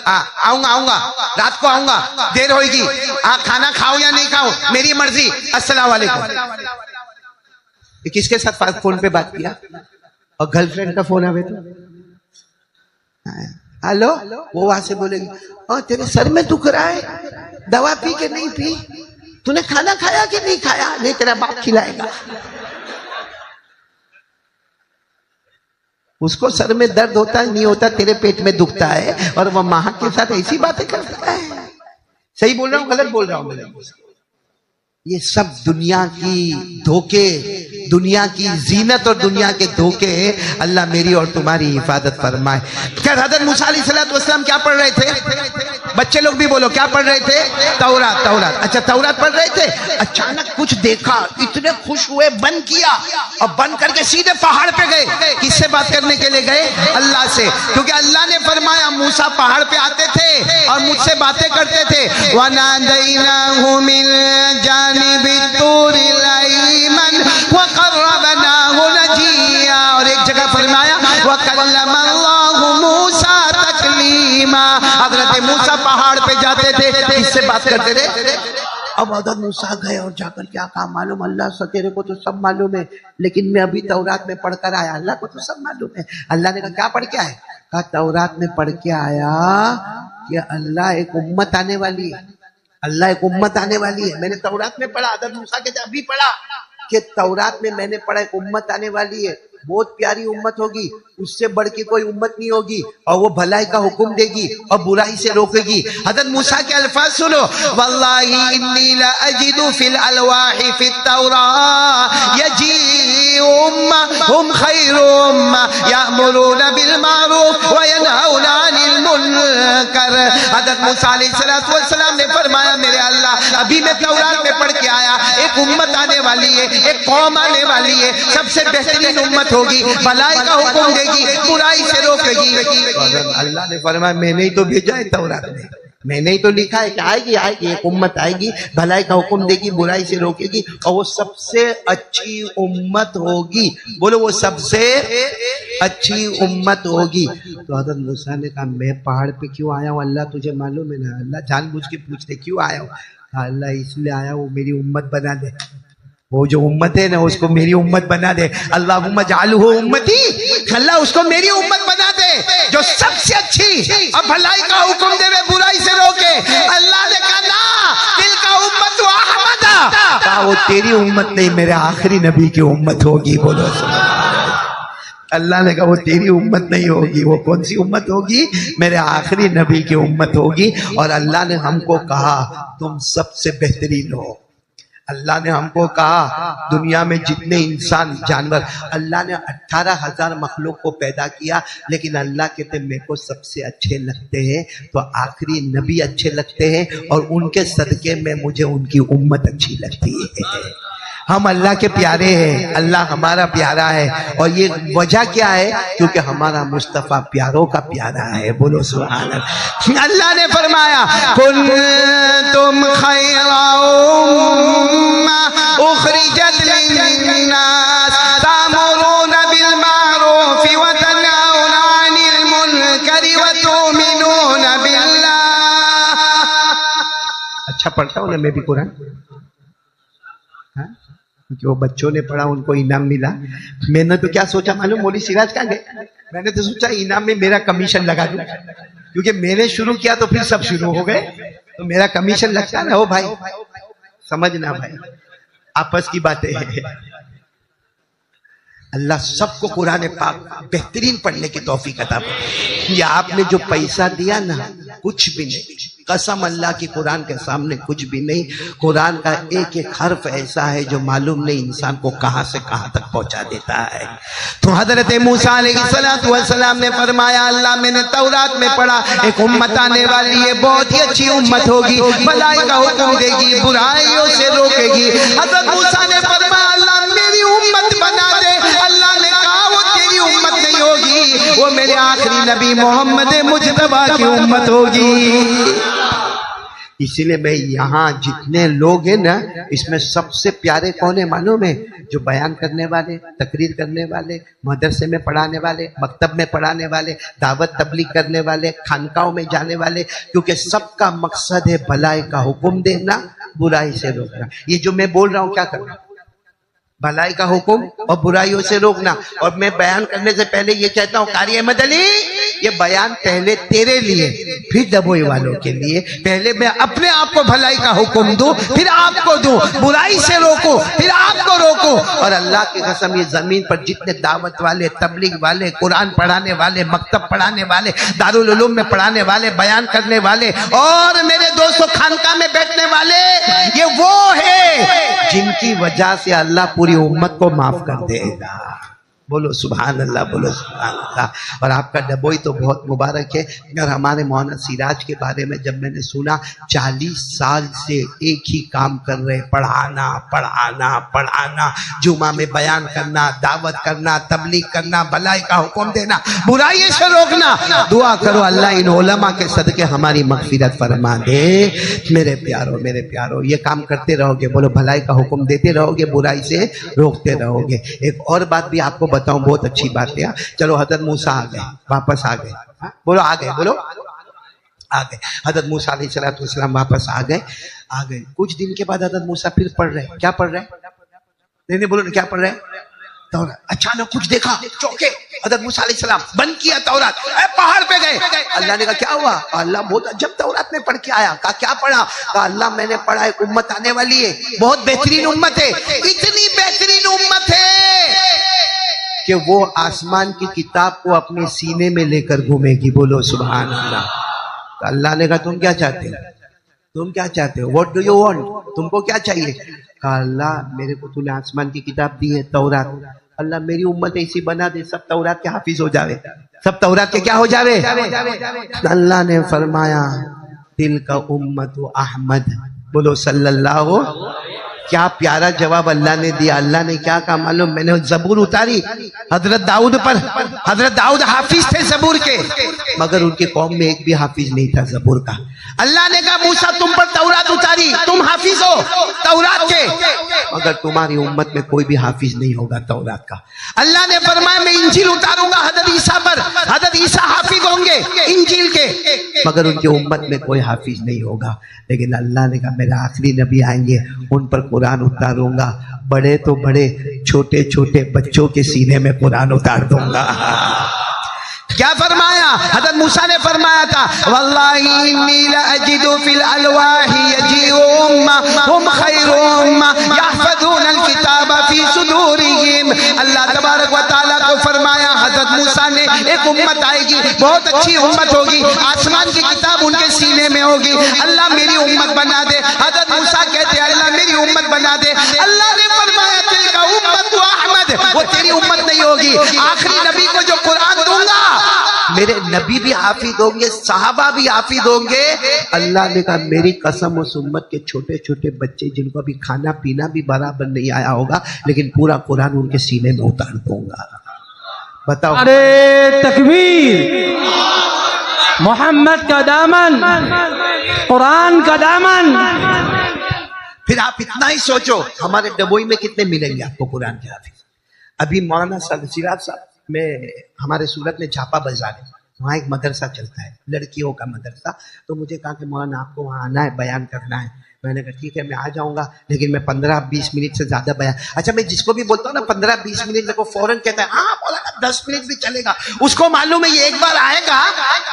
हाँ आऊंगा रात को आऊंगा, देर होगी, हाँ खाना खाओ या नहीं खाओ मेरी मर्जी, अस्सलाम वालेकुम। किसके साथ फोन पे बात किया? और गर्लफ्रेंड का फोन आवे तो हेलो, वो वहां से बोलेगी, और तेरे सर में दुख रहा है, दवा पी के नहीं पी, तूने खाना खाया कि नहीं खाया? नहीं, तेरा बाप खिलाएगा। उसको सर में दर्द होता है नहीं होता, तेरे पेट में दुखता है, और वह माँ के साथ ऐसी बातें करता है। सही बोल रहा हूँ गलत बोल रहा हूँ? ये सब दुनिया की धोखे, दुनिया की जीनत और दुनिया के धोखे। अल्लाह मेरी और तुम्हारी हिफाजत फरमाए। क्या हजरत मूसा अलैहिस्सलाम क्या पढ़ रहे थे? बच्चे लोग भी बोलो क्या पढ़ रहे थे? तौरात, तौरात। अच्छा तौरात पढ़ रहे थे, अचानक कुछ देखा, इतने खुश हुए, बंद किया और बंद करके सीधे पहाड़ पे गए। किससे बात करने के लिए गए? अल्लाह से, क्योंकि अल्लाह ने फरमाया मूसा पहाड़ पे आते थे और मुझसे बातें करते थे। वनादैनाहु मिन जानिबि तूरिल अयमन वक़र्रबनाहु नजिया, और एक जगह फरमाया वकल्लमल्लाहु मूसा तकलीमा। हजरत मूसा पहाड़ पे जाते थे, किससे बात करते थे? अब हजरत मूसा गए और जाकर क्या कहा मालूम? अल्लाह से तेरे को तो सब मालूम है, लेकिन मैं अभी तौरात में पढ़कर आया, अल्लाह को तो सब मालूम है। अल्लाह ने कहा क्या पढ़ के आए? कहा तौरात में पढ़ के आया कि अल्लाह एक उम्मत आने वाली है, अल्लाह एक उम्मत आने वाली है। मैंने तौरात में पढ़ा, हजरत मूसा के अभी पढ़ा कि तौरात में मैंने पढ़ा एक उम्मत आने वाली है, बहुत प्यारी उम्मत होगी, उससे बढ़ के कोई उम्मत नहीं होगी, और वो भलाई का हुक्म देगी और बुराई से रोकेगी। हजरत मूसा के अल्फाज सुनो, वल्लाही इन्नी ला अजिदु फिल अलवाहि फित तौरात यजी उम्मा हुम खैरु उम्मा यामुरूना बिल मारूफ व यनहौना अनिल मुनकर। हजरत मूसा अलैहिस्सलाम ने फरमाया मेरे अल्लाह, अभी मैं तौरात में पढ़ के आया, एक उम्मत आने वाली है, एक कौम आने वाली है, सबसे बेहतरीन उम्मत होगी, भलाई का हुक्म देगी, बुराई से रोकेगी। अल्लाह ने फरमाया मैंने ही तो भेजा है तौरात में, मैंने ही तो लिखा है कि आएगी आएगी एक उम्मत आएगी, भलाई का हुक्म देगी, बुराई से रोकेगी, और वो सबसे अच्छी उम्मत होगी। बोलो वो सबसे अच्छी उम्मत होगी। तो हजरत मूसा ने कहा मैं पहाड़ पे क्यों आया हूँ अल्लाह तुझे मालूम है ना? अल्लाह जानबूझ के पूछते क्यों आया हूँ? अल्लाह इसलिए आया वो मेरी उम्मत बना दे, वो जो उम्मत है ना उसको मेरी उम्मत बना दे। अल्लाहुम्मा जालहु उम्मती, अल्लाह उसको मेरी उम्मत बना दे जो सबसे अच्छी और भलाई का हुक्म देवे, बुराई से रोके। अल्लाह ने कहा ना, दिल का उम्मत अहमदा, कहा वो तेरी उम्मत नहीं मेरे आखिरी नबी की उम्मत होगी। बोलो अल्लाह ने कहा वो तेरी उम्मत नहीं होगी, वो कौन सी उम्मत होगी? मेरे आखिरी नबी की उम्मत होगी। और अल्लाह ने हमको कहा तुम सबसे बेहतरीन हो। अल्लाह ने हमको कहा दुनिया में जितने इंसान जानवर, अल्लाह ने 18,000 मखलूक को पैदा किया, लेकिन अल्लाह कहते मेरे को सबसे अच्छे लगते हैं तो आखिरी नबी अच्छे लगते हैं, और उनके सदके में मुझे उनकी उम्मत अच्छी लगती है। हम अल्लाह के प्यारे हैं, अल्लाह हमारा प्यारा है, और ये वजह क्या है? क्योंकि हमारा मुस्तफ़ा प्यारों का प्यारा है। बोलो सुभान अल्लाह। अल्लाह ने फरमाया कुंतुम खैरा उम्मा उखरिजत लिन्नास तामुरूना बिल मारूफ व तनहौना अनिल मुनकर व तुमिनूना बिल्लाह। अच्छा पढ़ता हूँ ना मैं भी कुरान? क्योंकि वो बच्चों ने पढ़ा, उनको इनाम मिला। मैंने तो क्या सोचा मालूम, मौलवी सिराज कहाँ गए, मैंने तो सोचा इनाम में मेरा कमीशन लगा दूं, क्योंकि मैंने शुरू किया तो फिर सब शुरू हो गए, तो मेरा कमीशन लगता है ना। हो भाई, समझना भाई, आपस की बातें हैं। अल्लाह सबको कुरान पाक बेहतरीन पढ़ने की तौफीक अता फरमाए। ये आपने जो पैसा दिया ना, कुछ भी नहीं, कसम अल्लाह की, कुरान के सामने कुछ भी नहीं। कुरान का एक एक हर्फ ऐसा है जो मालूम नहीं इंसान को कहां से कहां तक पहुंचा देता है। तो हजरत मूसा अलैहिस्सलातु वस्सलाम ने फरमाया, अल्लाह मैंने तौरात में पढ़ा एक उम्मत आने वाली है, बहुत ही अच्छी उम्मत होगी, भलाई का हुक्म देगी, बुराइयों से रोकेगी। हजरत मूसा ने फरमाया, अल्लाह मेरी उम्मत बना दे। अल्लाह ने कहा वो तेरी उम्मत नहीं होगी, वो मेरे आखिरी नबी मोहम्मद मुजतबा की उम्मत होगी। इसीलिए मैं यहाँ जितने लोग हैं ना, इसमें सबसे प्यारे कौन है मालूम है? जो बयान करने वाले, तकरीर करने वाले, मदरसे में पढ़ाने वाले, मकतब में पढ़ाने वाले, दावत तबलीग करने वाले, खानकाओं में जाने वाले, क्योंकि सबका मकसद है भलाई का हुक्म देना, बुराई से रोकना। ये जो मैं बोल रहा हूँ क्या कर रहा हूँ? भलाई का हुक्म और बुराइयों से रोकना। और मैं बयान करने से पहले ये कहता हूँ, कारी अहमद अली, ये बयान पहले तेरे लिए, फिर दबोई वालों के लिए। पहले मैं अपने आप को भलाई का हुक्म दूं, फिर आपको दूं, बुराई से रोको, फिर आपको रोको। और अल्लाह की कसम, ये जमीन पर जितने दावत वाले, तबलीग वाले, कुरान पढ़ाने वाले, मकतब पढ़ाने वाले, दारुल उलूम में पढ़ाने वाले, बयान करने वाले, और मेरे दोस्तों खानका में बैठने वाले, ये वो है जिनकी वजह से अल्लाह पूरी उम्मत को माफ कर देगा। बोलो सुभान अल्लाह, बोलो सुभान अल्लाह। और आपका डबोई तो बहुत मुबारक है। और हमारे मौलाना सिराज के बारे में जब मैंने सुना, 40 साल से एक ही काम कर रहे, पढ़ाना पढ़ाना पढ़ाना, जुमा में बयान करना, दावत करना, तबलीग करना, भलाई का हुक्म देना, बुराई से रोकना। दुआ करो अल्लाह इन उलमा के सदके हमारी मगफिरत फरमा दे। मेरे प्यारो, मेरे प्यारो, ये काम करते रहोगे, बोलो भलाई का हुक्म देते रहोगे, बुराई से रोकते रहोगे। एक और बात भी आपको बताऊं, बहुत अच्छी बात है। चलो हजरत मूसा आ गए, वापस आ गए, बोलो आ गए, बोलो आ गए। हजरत मूसा अलैहिस्सलाम वापस आ गए। कुछ दिन के बाद हजरत मूसा फिर पढ़ रहे, क्या पढ़ रहे? नहीं बोलो क्या पढ़ रहे? तौरात। अचानक कुछ देखा, चौके। हजरत मूसा अलैहिस्सलाम बंद किया तौरात, पहाड़ पे गए। अल्लाह ने कहा क्या हुआ? अल्लाह बहुत अजब तौरात में पढ़ के आया। कहा क्या पढ़ा? कहा अल्लाह मैंने पढ़ा एक उम्मत आने वाली है, बहुत बेहतरीन उम्मत है, इतनी बेहतरीन उम्मत है कि वो आसमान की किताब को अपने सीने में लेकर घूमेगी। बोलो सुभान अल्लाह। तो अल्लाह ने कहा तुम क्या चाहते हो? तुम क्या चाहते हो? What do you want? तुमको क्या चाहिए? कहा अल्लाह मेरे को तूने आसमान की किताब दी है, तौरात। अल्लाह मेरी उम्मत ऐसी बना दे, सब तौरात के हाफिज हो जावे, सब तौरात के क्या हो जावे। अल्लाह ने फरमाया दिल का उम्मत अहमद। बोलो सल्लल्लाहु। क्या प्यारा जवाब अल्लाह ने दिया। अल्लाह ने क्या कहा मालूम? मैंने जबूर उतारी हजरत दाऊद पर। हजरत दाऊद हाफिज थे जबूर के, मगर उनकी कौम में एक भी हाफिज नहीं था जबूर का। अल्लाह ने कहा मूसा तुम पर तौरात उतारी, तुम हाफिज हो तौरात के, मगर तुम्हारी उम्मत में कोई भी हाफिज नहीं होगा तौरात का। अल्लाह ने फरमाया मैं इंजील उतारूंगा हजरत ईसा पर, हजरत ईसा हाफिज होंगे इंजील के, मगर उनकी उम्मत में कोई हाफिज नहीं होगा। लेकिन अल्लाह ने कहा मेरे आखिरी नबी आएंगे, उन पर कुरान उतारूंगा, बड़े तो बड़े, छोटे छोटे बच्चों के सीने में कुरान उतार दूंगा। क्या फरमाया? हजरत मूसा ने फरमाया था वल्लाही इन्नी लअजिदु फिल अलवाहि यजीउम हुम खैरुम यहफज़ून अलकिताब फी सुदूरिहिम। अल्लाह तबारक व तआला को फरमाया हजरत मूसा ने एक उम्मत आएगी, बहुत अच्छी उम्मत होगी, आसमान की किताब उनके सीने में होगी। अल्लाह मेरी उम्मत बना दे। हजरत मूसा कहते अल्लाह मेरी उम्मत बना दे। अल्लाह ने फरमाया तिलका उम्मत अहमद, वो तेरी उम्मत नहीं होगी। आखिरी नबी को जो कुरान दूंगा, मेरे नबी भी हाफिज होंगे, सहाबा भी हाफिज होंगे। अल्लाह ने कहा मेरी कसम उस उम्मत के छोटे छोटे बच्चे जिनको अभी खाना पीना भी बराबर नहीं आया होगा, लेकिन पूरा कुरान उनके सीने में उतार दूंगा। बताओ। अरे तकबीर, मोहम्मद का दामन, कुरान का दामन। फिर आप इतना ही सोचो हमारे डबोई में कितने मिलेंगे आपको कुरान के हाफिज। अभी मौलाना सिराज साहब में हमारे सूरत में झापा बाजार है, वहाँ एक मदरसा चलता है, लड़कियों का मदरसा। तो मुझे कहा कि मौलाना आपको वहाँ आना है, बयान करना है। मैंने कहा ठीक है मैं आ जाऊंगा, लेकिन मैं 15-20 मिनट से ज्यादा बयान। अच्छा मैं जिसको भी बोलता हूँ ना 15-20 मिनट, मेरे को फौरन कहता है हाँ बोला ना 10 मिनट भी चलेगा। उसको मालूम है ये एक बार आएगा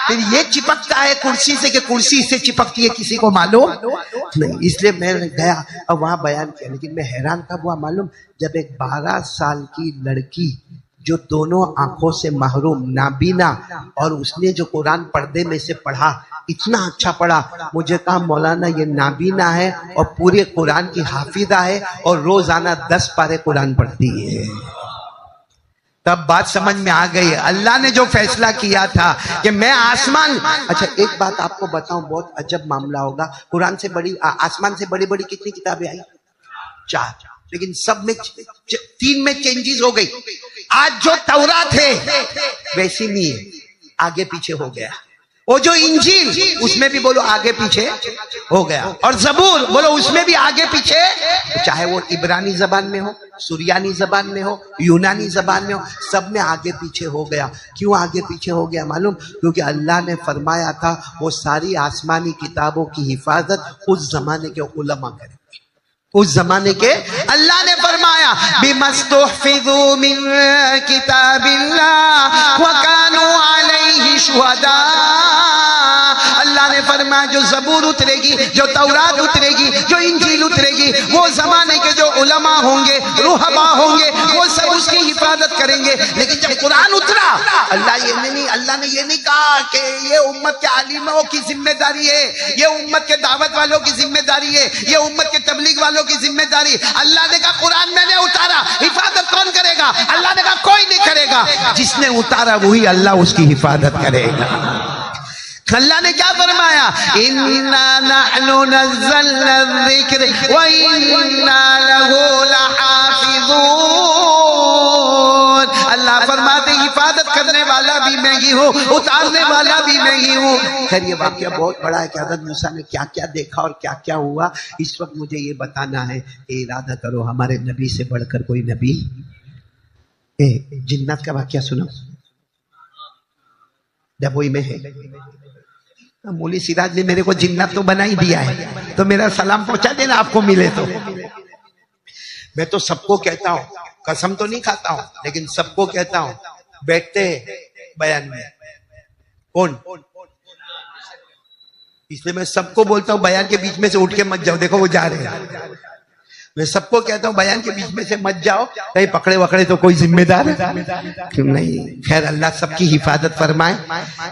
फिर ये चिपकता है कुर्सी से कि कुर्सी इससे चिपकती है, किसी को मालूम नहीं। इसलिए मैं गया और वहां बयान किया। लेकिन मैं हैरान कब हुआ मालूम, जब एक 12 साल की लड़की जो दोनों आंखों से महरूम, नाबीना, और उसने जो कुरान पर्दे में से पढ़ा, इतना अच्छा पढ़ा, मुझे कहा मौलाना ये नाबीना है और पूरे कुरान की हाफिजा है और रोजाना 10 पारे कुरान पढ़ती है। तब बात समझ में आ गई, अल्लाह ने जो फैसला किया था कि मैं आसमान। अच्छा एक बात आपको बताऊं, बहुत अजब मामला होगा। कुरान से बड़ी, आसमान से बड़ी बड़ी कितनी किताबें आई? 4, लेकिन सब में 3 में चेंजेस हो गई। आज जो तौरात है वैसी नहीं है, आगे पीछे हो गया। वो जो इंजील उसमें भी बोलो आगे पीछे हो गया, और जबूर बोलो उसमें भी आगे पीछे, चाहे वो इब्रानी जबान में हो, सुरियानी जबान में हो, यूनानी जबान में हो, सब में आगे पीछे हो गया। क्यों आगे पीछे हो गया मालूम? क्योंकि अल्लाह ने फरमाया था वो सारी आसमानी किताबों की हिफाजत उस जमाने के उलमा करें। उस जमाने के अल्लाह ने फरमाया बिमस्तुहफिज़ू मिन किताबिल्लाह व कानू अलैहि शुहदा। अल्लाह ने फरमाया जो ज़बूर उतरेगी, जो तौरात उतरेगी, जो इंजील उतरेगी, वो जमाने के जो उलमा होंगे, रुहबा होंगे, वो सब उसकी हिफाजत करेंगे। लेकिन जब कुरान उतरा, अल्लाह ने ये नहीं कहा कि ये उम्मत के आलिमों की जिम्मेदारी है, ये उम्मत के दावत वालों की जिम्मेदारी है, ये उम्मत के तबलीग वालों की जिम्मेदारी। अल्लाह ने कहा कुरान मैंने उतारा, हिफाजत कौन करेगा? अल्लाह ने कहा कोई नहीं करेगा, जिसने उतारा वही अल्लाह उसकी हिफाजत करेगा। अल्लाह ने क्या फरमाया? इन्ना नहनु नज़्ज़लना ज़िक्र व इन्ना लहू लहाफ़िज़ून। अल्लाह फरमाते हिफाजत करने वाला भी मैं ही हूँ, उतारने वाला भी मैं ही हूँ। खैर ये वाकया बहुत बड़ा है कि हज़रत मूसा ने क्या क्या देखा और क्या क्या हुआ। इस वक्त मुझे ये बताना है, इरादा करो हमारे नबी से बढ़कर कोई नबी। जिन्नत का वाकया सुनो, डबोई में है। मौली सिराज ने मेरे को जिन्नत तो बना ही दिया है, तो मेरा सलाम पहुंचा देना आपको मिले तो। मैं तो सबको कहता हूँ, कसम तो नहीं खाता हूँ, लेकिन सबको कहता हूँ बैठते बयान में कौन, इसलिए मैं सबको बोलता हूँ बयान के बीच में से उठ के मत जाओ। देखो वो जा रहे हैं। मैं सबको कहता हूँ बयान के बीच में से मत जाओ, कहीं पकड़े वकड़े तो कोई जिम्मेदार है क्यों नहीं। खैर अल्लाह सबकी हिफाजत फरमाए।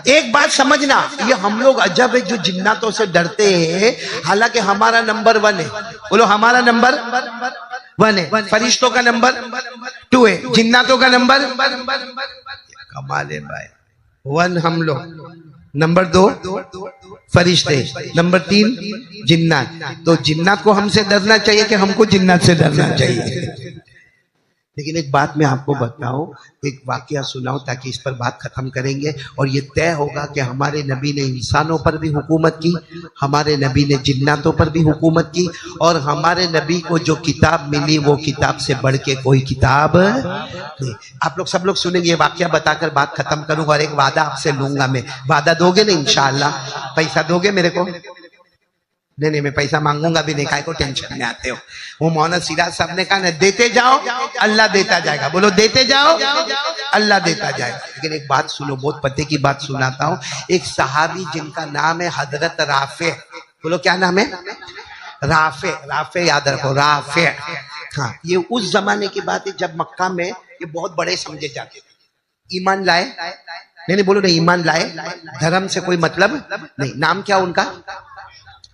एक बात समझना, ये हम लोग अजब है जो जिन्नातों से डरते हैं, हालांकि हमारा नंबर 1 है। बोलो हमारा नंबर 1 है, फरिश्तों का नंबर 2 है, जिन्नातों का नंबर कमाल है भाई 1 हम लोग, नंबर 2 फरिश्ते, नंबर 3 जिन्नात। तो जिन्नात को हमसे डरना चाहिए कि हमको जिन्नात से डरना चाहिए? लेकिन एक बात मैं आपको बताऊं, एक वाकया सुनाऊं ताकि इस पर बात खत्म करेंगे और ये तय होगा कि हमारे नबी ने इंसानों पर भी हुकूमत की, हमारे नबी ने जिन्नातों पर भी हुकूमत की, और हमारे नबी को जो किताब मिली वो किताब से बढ़ के कोई किताब नहीं। आप लोग सब लोग सुनेंगे, ये वाकया बताकर बात खत्म करूंगा और एक वादा आपसे लूंगा मैं। वादा दोगे ना इंशाअल्लाह? पैसा दोगे मेरे को? नहीं मैं पैसा मांगूंगा भी नहीं, काहे को टेंशन में आते हो। वो मौलाना सिराज साहब ने कहा ना, देते जाओ अल्लाह देता जाएगा। बोलो देते जाओ अल्लाह देता जाएगा। लेकिन एक बात सुनो, बहुत पते की बात सुनाता हूँ। एक सहाबी जिनका नाम है हजरत राफे, बोलो क्या नाम है? राफे, राफे याद रखो, राफे। हाँ, ये उस जमाने की बात है जब मक्का में ये बहुत बड़े समझे जाते थे। ईमान लाए, नहीं बोलो नहीं, ईमान लाए, धर्म से कोई मतलब नहीं। नाम क्या उनका?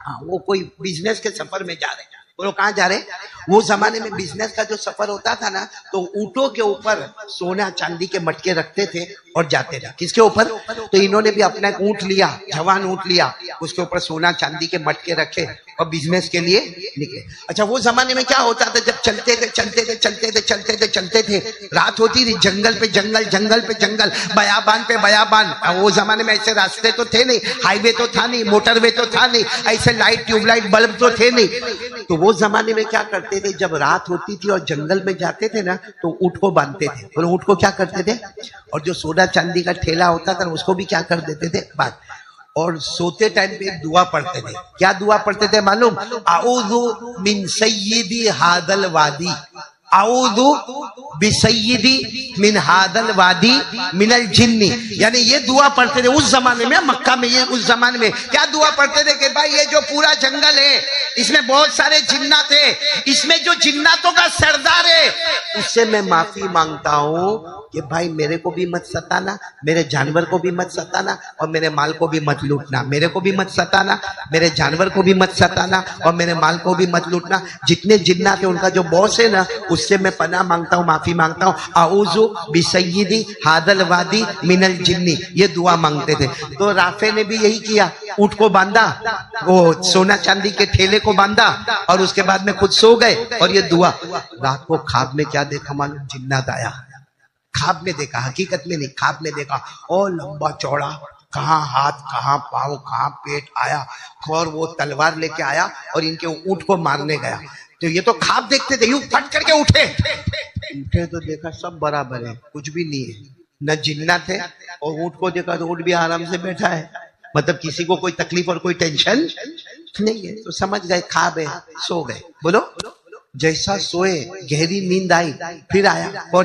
हाँ, वो कोई बिजनेस के सफर में जा रहे हैं। बोलो कहाँ जा रहे? वो जमाने में बिजनेस का जो सफर होता था ना, तो ऊंटों के ऊपर सोना चांदी के मटके रखते थे और जाते थे। किसके ऊपर? तो इन्होंने भी अपना एक ऊंट लिया, जवान ऊंट लिया, उसके ऊपर सोना चांदी के मटके रखे और बिजनेस के लिए निकले। अच्छा वो जमाने में क्या होता था, जब चलते थे रात होती थी, जंगल पे जंगल, जंगल पे जंगल, बयाबान पे बयाबान। वो जमाने में ऐसे रास्ते तो थे नहीं, हाईवे तो था नहीं, मोटरवे तो था नहीं, ऐसे लाइट ट्यूबलाइट बल्ब तो थे नहीं। तो वो जमाने में क्या करते थे, जब रात होती थी और जंगल में जाते थे ना, तो ऊंट को बांधते थे। और ऊंट को क्या करते थे, और जो सोना चांदी का ठेला होता था उसको भी क्या कर देते थे, बांध। और सोते टाइम पे एक दुआ पढ़ते थे। क्या दुआ पढ़ते थे मालूम? आऊज़ु मिन सय्यिदी हादल वादी, आऊज़ु बिसय्यिदी मिन हादल वादी मिनल जिन्नी। यानी ये दुआ पढ़ते थे उस जमाने में, मक्का में। ये उस जमाने में क्या दुआ पढ़ते थे कि भाई ये जो पूरा जंगल है इसमें बहुत सारे जिन्नात है, इसमें जो जिन्नातों का सरदार है उससे मैं माफी मांगता हूँ कि भाई मेरे को भी मत सताना, मेरे जानवर को भी मत सताना और मेरे माल को भी मत लूटना। मेरे को भी मत सताना, मेरे जानवर को भी मत सताना और मेरे माल को भी मत लूटना। जितने जिन्नात है उनका जो बॉस है ना उससे मैं पनाह मांगता हूँ, माफी मांगता हूँ। आऊज़ु बिसय्यिदी हादल वादी मिनल जिन्नी, ये दुआ मांगते थे। तो राफे ने भी यही किया, ऊंट को बांधा, वो सोना चांदी के ठेले को बांधा और उसके बाद में खुद सो गए और ये दुआ। रात को ख्वाब में क्या देखा मालूम? जिन्नात आया। ख्वाब में देखा, हकीकत में नहीं, ख्वाब में देखा। और लंबा चौड़ा, कहाँ हाथ कहाँ पाँव कहाँ पेट आया, और वो तलवार लेके आया और इनके ऊंट को मारने गया। तो ये तो ख्वाब देखते थे, यूं फट करके उठे तो देखा सब बराबर है, कुछ भी नहीं है, न जिन्नात है। और ऊंट को देखा तो ऊंट भी आराम से बैठा है, मतलब किसी को कोई तकलीफ और कोई टेंशन नहीं है। तो समझ गए ख्वाब है, सो गए। बोलो, जैसा सोए गहरी नींद आई, फिर आया और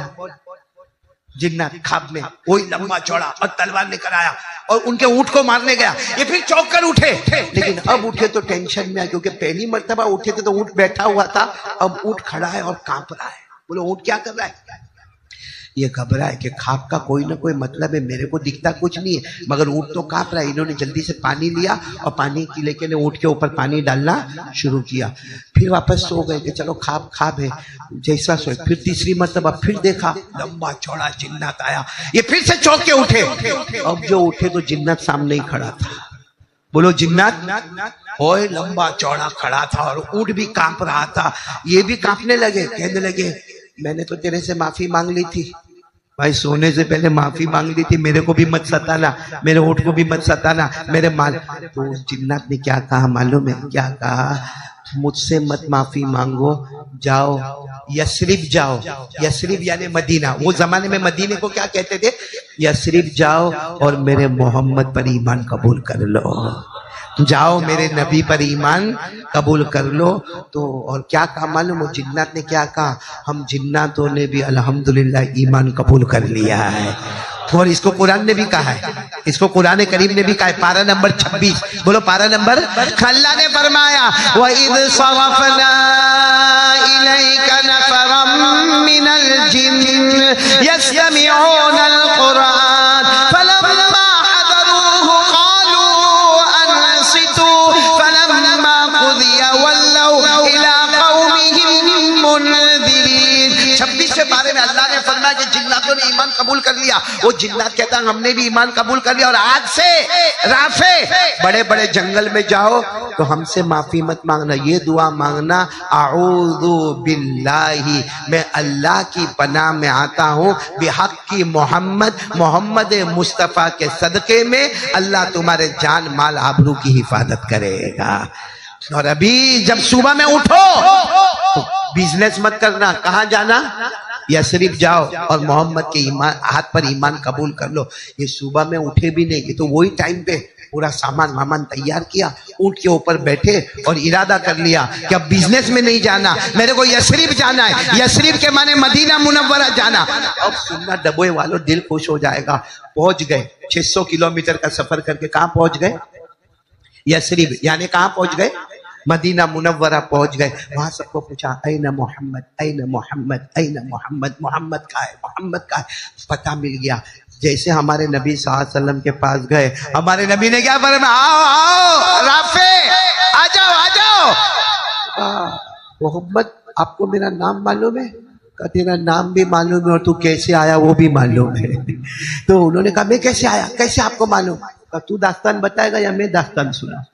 जिन्नात ख्वाब में वही लंबा चौड़ा और तलवार लेकर आया और उनके ऊंट को मारने गया। ये फिर चौंक कर उठे, लेकिन अब उठे तो टेंशन में, क्योंकि पहली मर्तबा उठे थे तो ऊंट बैठा हुआ था, अब ऊंट खड़ा है और कांप रहा है। बोलो ऊंट क्या कर रहा है? ये घबरा है कि ख्वाब का कोई ना कोई मतलब है, मेरे को दिखता कुछ नहीं है मगर ऊंट तो कांप रहा है। इन्होंने जल्दी से पानी लिया और पानी की लेके ने ऊंट के ऊपर पानी डालना शुरू किया। फिर वापस सो गए कि चलो ख्वाब है। जैसा सोए फिर तीसरी मर्तबा फिर देखा, लंबा चौड़ा जिन्नात आया। ये फिर से चौंक के उठे। अब जो उठे तो जिन्नात सामने ही खड़ा था। बोलो जिन्नात ओए लंबा चौड़ा खड़ा था और ऊंट भी कांप रहा था। ये भी कांपने लगे, कहने लगे मैंने तो तेरे से माफी मांग ली थी भाई, सोने से पहले माफी मांग ली थी, मेरे को भी मत सताना, मेरे ऊंट को भी मत सताना, मेरे माल। तो जिन्नात ने क्या कहा मालूम है? क्या कहा? मुझसे मत माफी मांगो, जाओ यसरिब जाओ। यसरिब यानी मदीना। वो जमाने में मदीने को क्या कहते थे? यसरिब जाओ और मेरे मोहम्मद पर ईमान कबूल कर लो, जाओ मेरे नबी पर ईमान कबूल कर लो। तो और क्या कहा मालूम? वो जिन्नात ने क्या कहा? हम जिन्नातों ने भी अल्हम्दुलिल्लाह ईमान कबूल कर लिया है। और इसको कुरान ने भी कहा है, इसको कुरान करीम ने भी कहा है, पारा नंबर 26। बोलो पारा नंबर। अल्लाह ने फरमाया वइद सरफना इलैका नफरम मिनल जिन्न यस्तमिऊनल कुरान फलम्मा हदरूहु क़ालू अनसितू फलम्मा क़ुदिया वल्लौ इला क़ौमिहिम मुनदिरीन। 26 के बारे में अल्लाह ने फरमाया कि जिन्नातों ने ईमान कबूल कर लिया। वो जिन्नात कहता है हमने भी ईमान कबूल कर लिया और आज से राफे बड़े बड़े जंगल में जाओ तो हमसे माफी मत मांगना, ये दुआ मांगना आऊज़ु बिल्लाही, मैं अल्लाह की पनाह में आता हूँ, बिहक की मोहम्मद मुस्तफ़ा के सदके में अल्लाह तुम्हारे जान माल आबरू की हिफाजत करेगा। और अभी जब सुबह में उठो तो बिजनेस मत करना, कहाँ जाना? यसरिब जाओ और मोहम्मद के ईमान हाथ पर ईमान कबूल कर लो। ये सुबह में उठे भी नहीं, ये तो वही टाइम पे पूरा सामान वामान तैयार किया, ऊंट के ऊपर बैठे और इरादा कर लिया कि अब बिजनेस में नहीं जाना, मेरे को यसरिब जाना है। यसरिब के माने मदीना मुनव्वरा जाना। अब सुनना डबोए वालों, दिल खुश हो जाएगा। पहुंच गए 600 किलोमीटर का सफर करके। कहाँ पहुंच गए? यसरिब यानी कहाँ पहुंच गए? मदीना मुनव्वरा पहुंच गए। वहां सबको पूछा ऐना मोहम्मद, ऐना मोहम्मद, ऐना मोहम्मद, मोहम्मद का है, मोहम्मद का है। पता मिल गया। जैसे हमारे नबी सल्लल्लाहु अलैहि वसल्लम के पास गए, हमारे नबी ने क्या फरमाया? आओ आओ राफे, आ जाओ आ जाओ। मोहम्मद आपको मेरा नाम मालूम है? का तेरा नाम भी मालूम है और तू कैसे आया वो भी मालूम है। तो उन्होंने कहा मैं कैसे आया, कैसे आपको मालूम? का तू दास्तान बताएगा या मैं दास्तान सुना?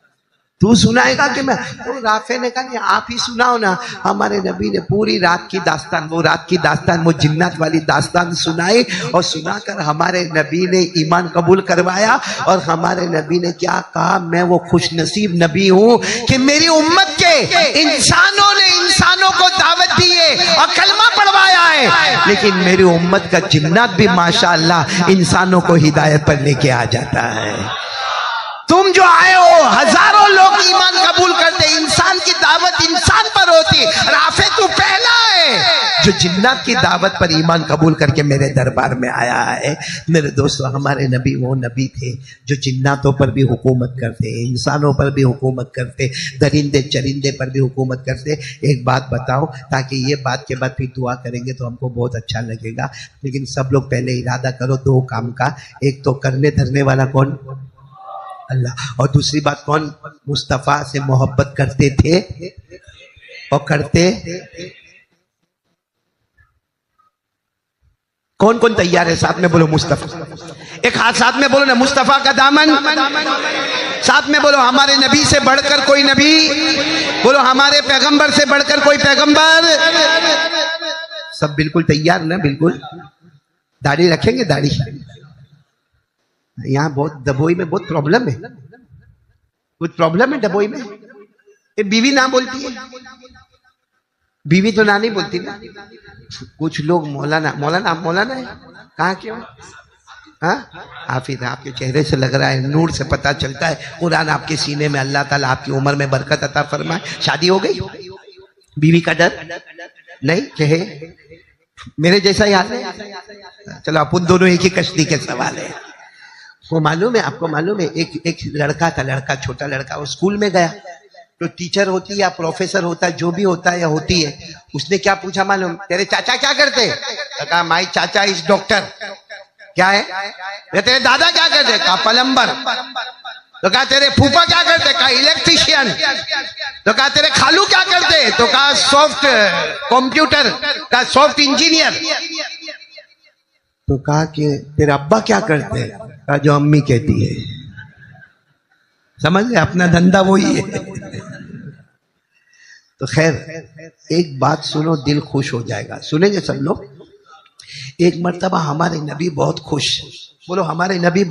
तू सुनाएगा कि मैं? तो राफे ने कहा नहीं आप ही सुनाओ ना। हमारे नबी ने पूरी रात की दास्तान, वो रात की दास्तान, वो जिन्नात वाली दास्तान सुनाई और सुनाकर हमारे नबी ने ईमान कबूल करवाया। और हमारे नबी ने क्या कहा? मैं वो खुशनसीब नबी हूँ कि मेरी उम्मत के इंसानों ने इंसानों को दावत दी है और कलमा पढ़वाया है, लेकिन मेरी उम्मत का जिन्नात भी माशाअल्लाह इंसानों को हिदायत पर लेके आ जाता है। तुम तुम जो आए हो, हजारों लोग ईमान कबूल करते, इंसान की दावत इंसान पर होती, राफे तू पहला है जो जिन्नात की दावत पर ईमान कबूल करके मेरे दरबार में आया है। मेरे दोस्तों, हमारे नबी वो नबी थे जो जिन्नातों पर भी हुकूमत करते, इंसानों पर भी हुकूमत करते, दरिंदे चरिंदे पर भी हुकूमत करते। एक बात बताओ, ताकि ये बात के बाद फिर दुआ करेंगे तो हमको बहुत अच्छा लगेगा, लेकिन सब लोग पहले इरादा करो दो काम का। एक तो करने धरने वाला कौन? अल्लाह। और दूसरी बात, कौन मुस्तफ़ा से मोहब्बत करते थे और करते? कौन कौन तैयार है? साथ में बोलो मुस्तफ़ा। एक हाथ साथ में बोलो ना, मुस्तफ़ा का दामन। साथ में बोलो, हमारे नबी से बढ़कर कोई नबी। बोलो, हमारे पैगंबर से बढ़कर कोई पैगंबर। सब बिल्कुल तैयार ना? बिल्कुल। दाढ़ी रखेंगे? दाढ़ी यहाँ बहुत दबोई में बहुत प्रॉब्लम है, कुछ प्रॉब्लम है दबोई में। ये बीवी ना बोलती है, बीवी तो ना नहीं बोलती ना। कुछ लोग मौलाना मौलाना, आप मौलाना है? कहाँ के हो? हाँ, हाफिज। आपके चेहरे से लग रहा है, नूर से पता चलता है, कुरान आपके सीने में। अल्लाह ताला आपकी उम्र में बरकत अता फरमाए। शादी हो गई? बीवी का डर नहीं? कहे मेरे जैसा ही हाल है। चलो, अपन दोनों एक ही कश्ती के सवाल है। वो मालूम है, आपको मालूम है, एक लड़का था, लड़का, छोटा लड़का, वो स्कूल में गया तो टीचर होती है या प्रोफेसर होता है, जो भी होता है या होती है, उसने क्या पूछा मालूम? तेरे चाचा क्या करते? तो कहा माई चाचा इज डॉक्टर। क्या है? तेरे दादा क्या करते? कहा प्लम्बर। तो कहा तेरे फूफा क्या करते? कहा इलेक्ट्रिशियन। तो कहा तेरे खालू क्या करते? तो कहा सॉफ्ट कंप्यूटर का सॉफ्ट इंजीनियर। तो कहा कि तेरे अब्बा क्या करते? कहा जो अम्मी कहती है। समझ गए? अपना धंधा वही है। तो खैर, एक बात सुनो, दिल खुश हो जाएगा। सुनेंगे सब लोग? एक मर्तबा हमारे नबी बहुत खुश, बोलो हमारे नबी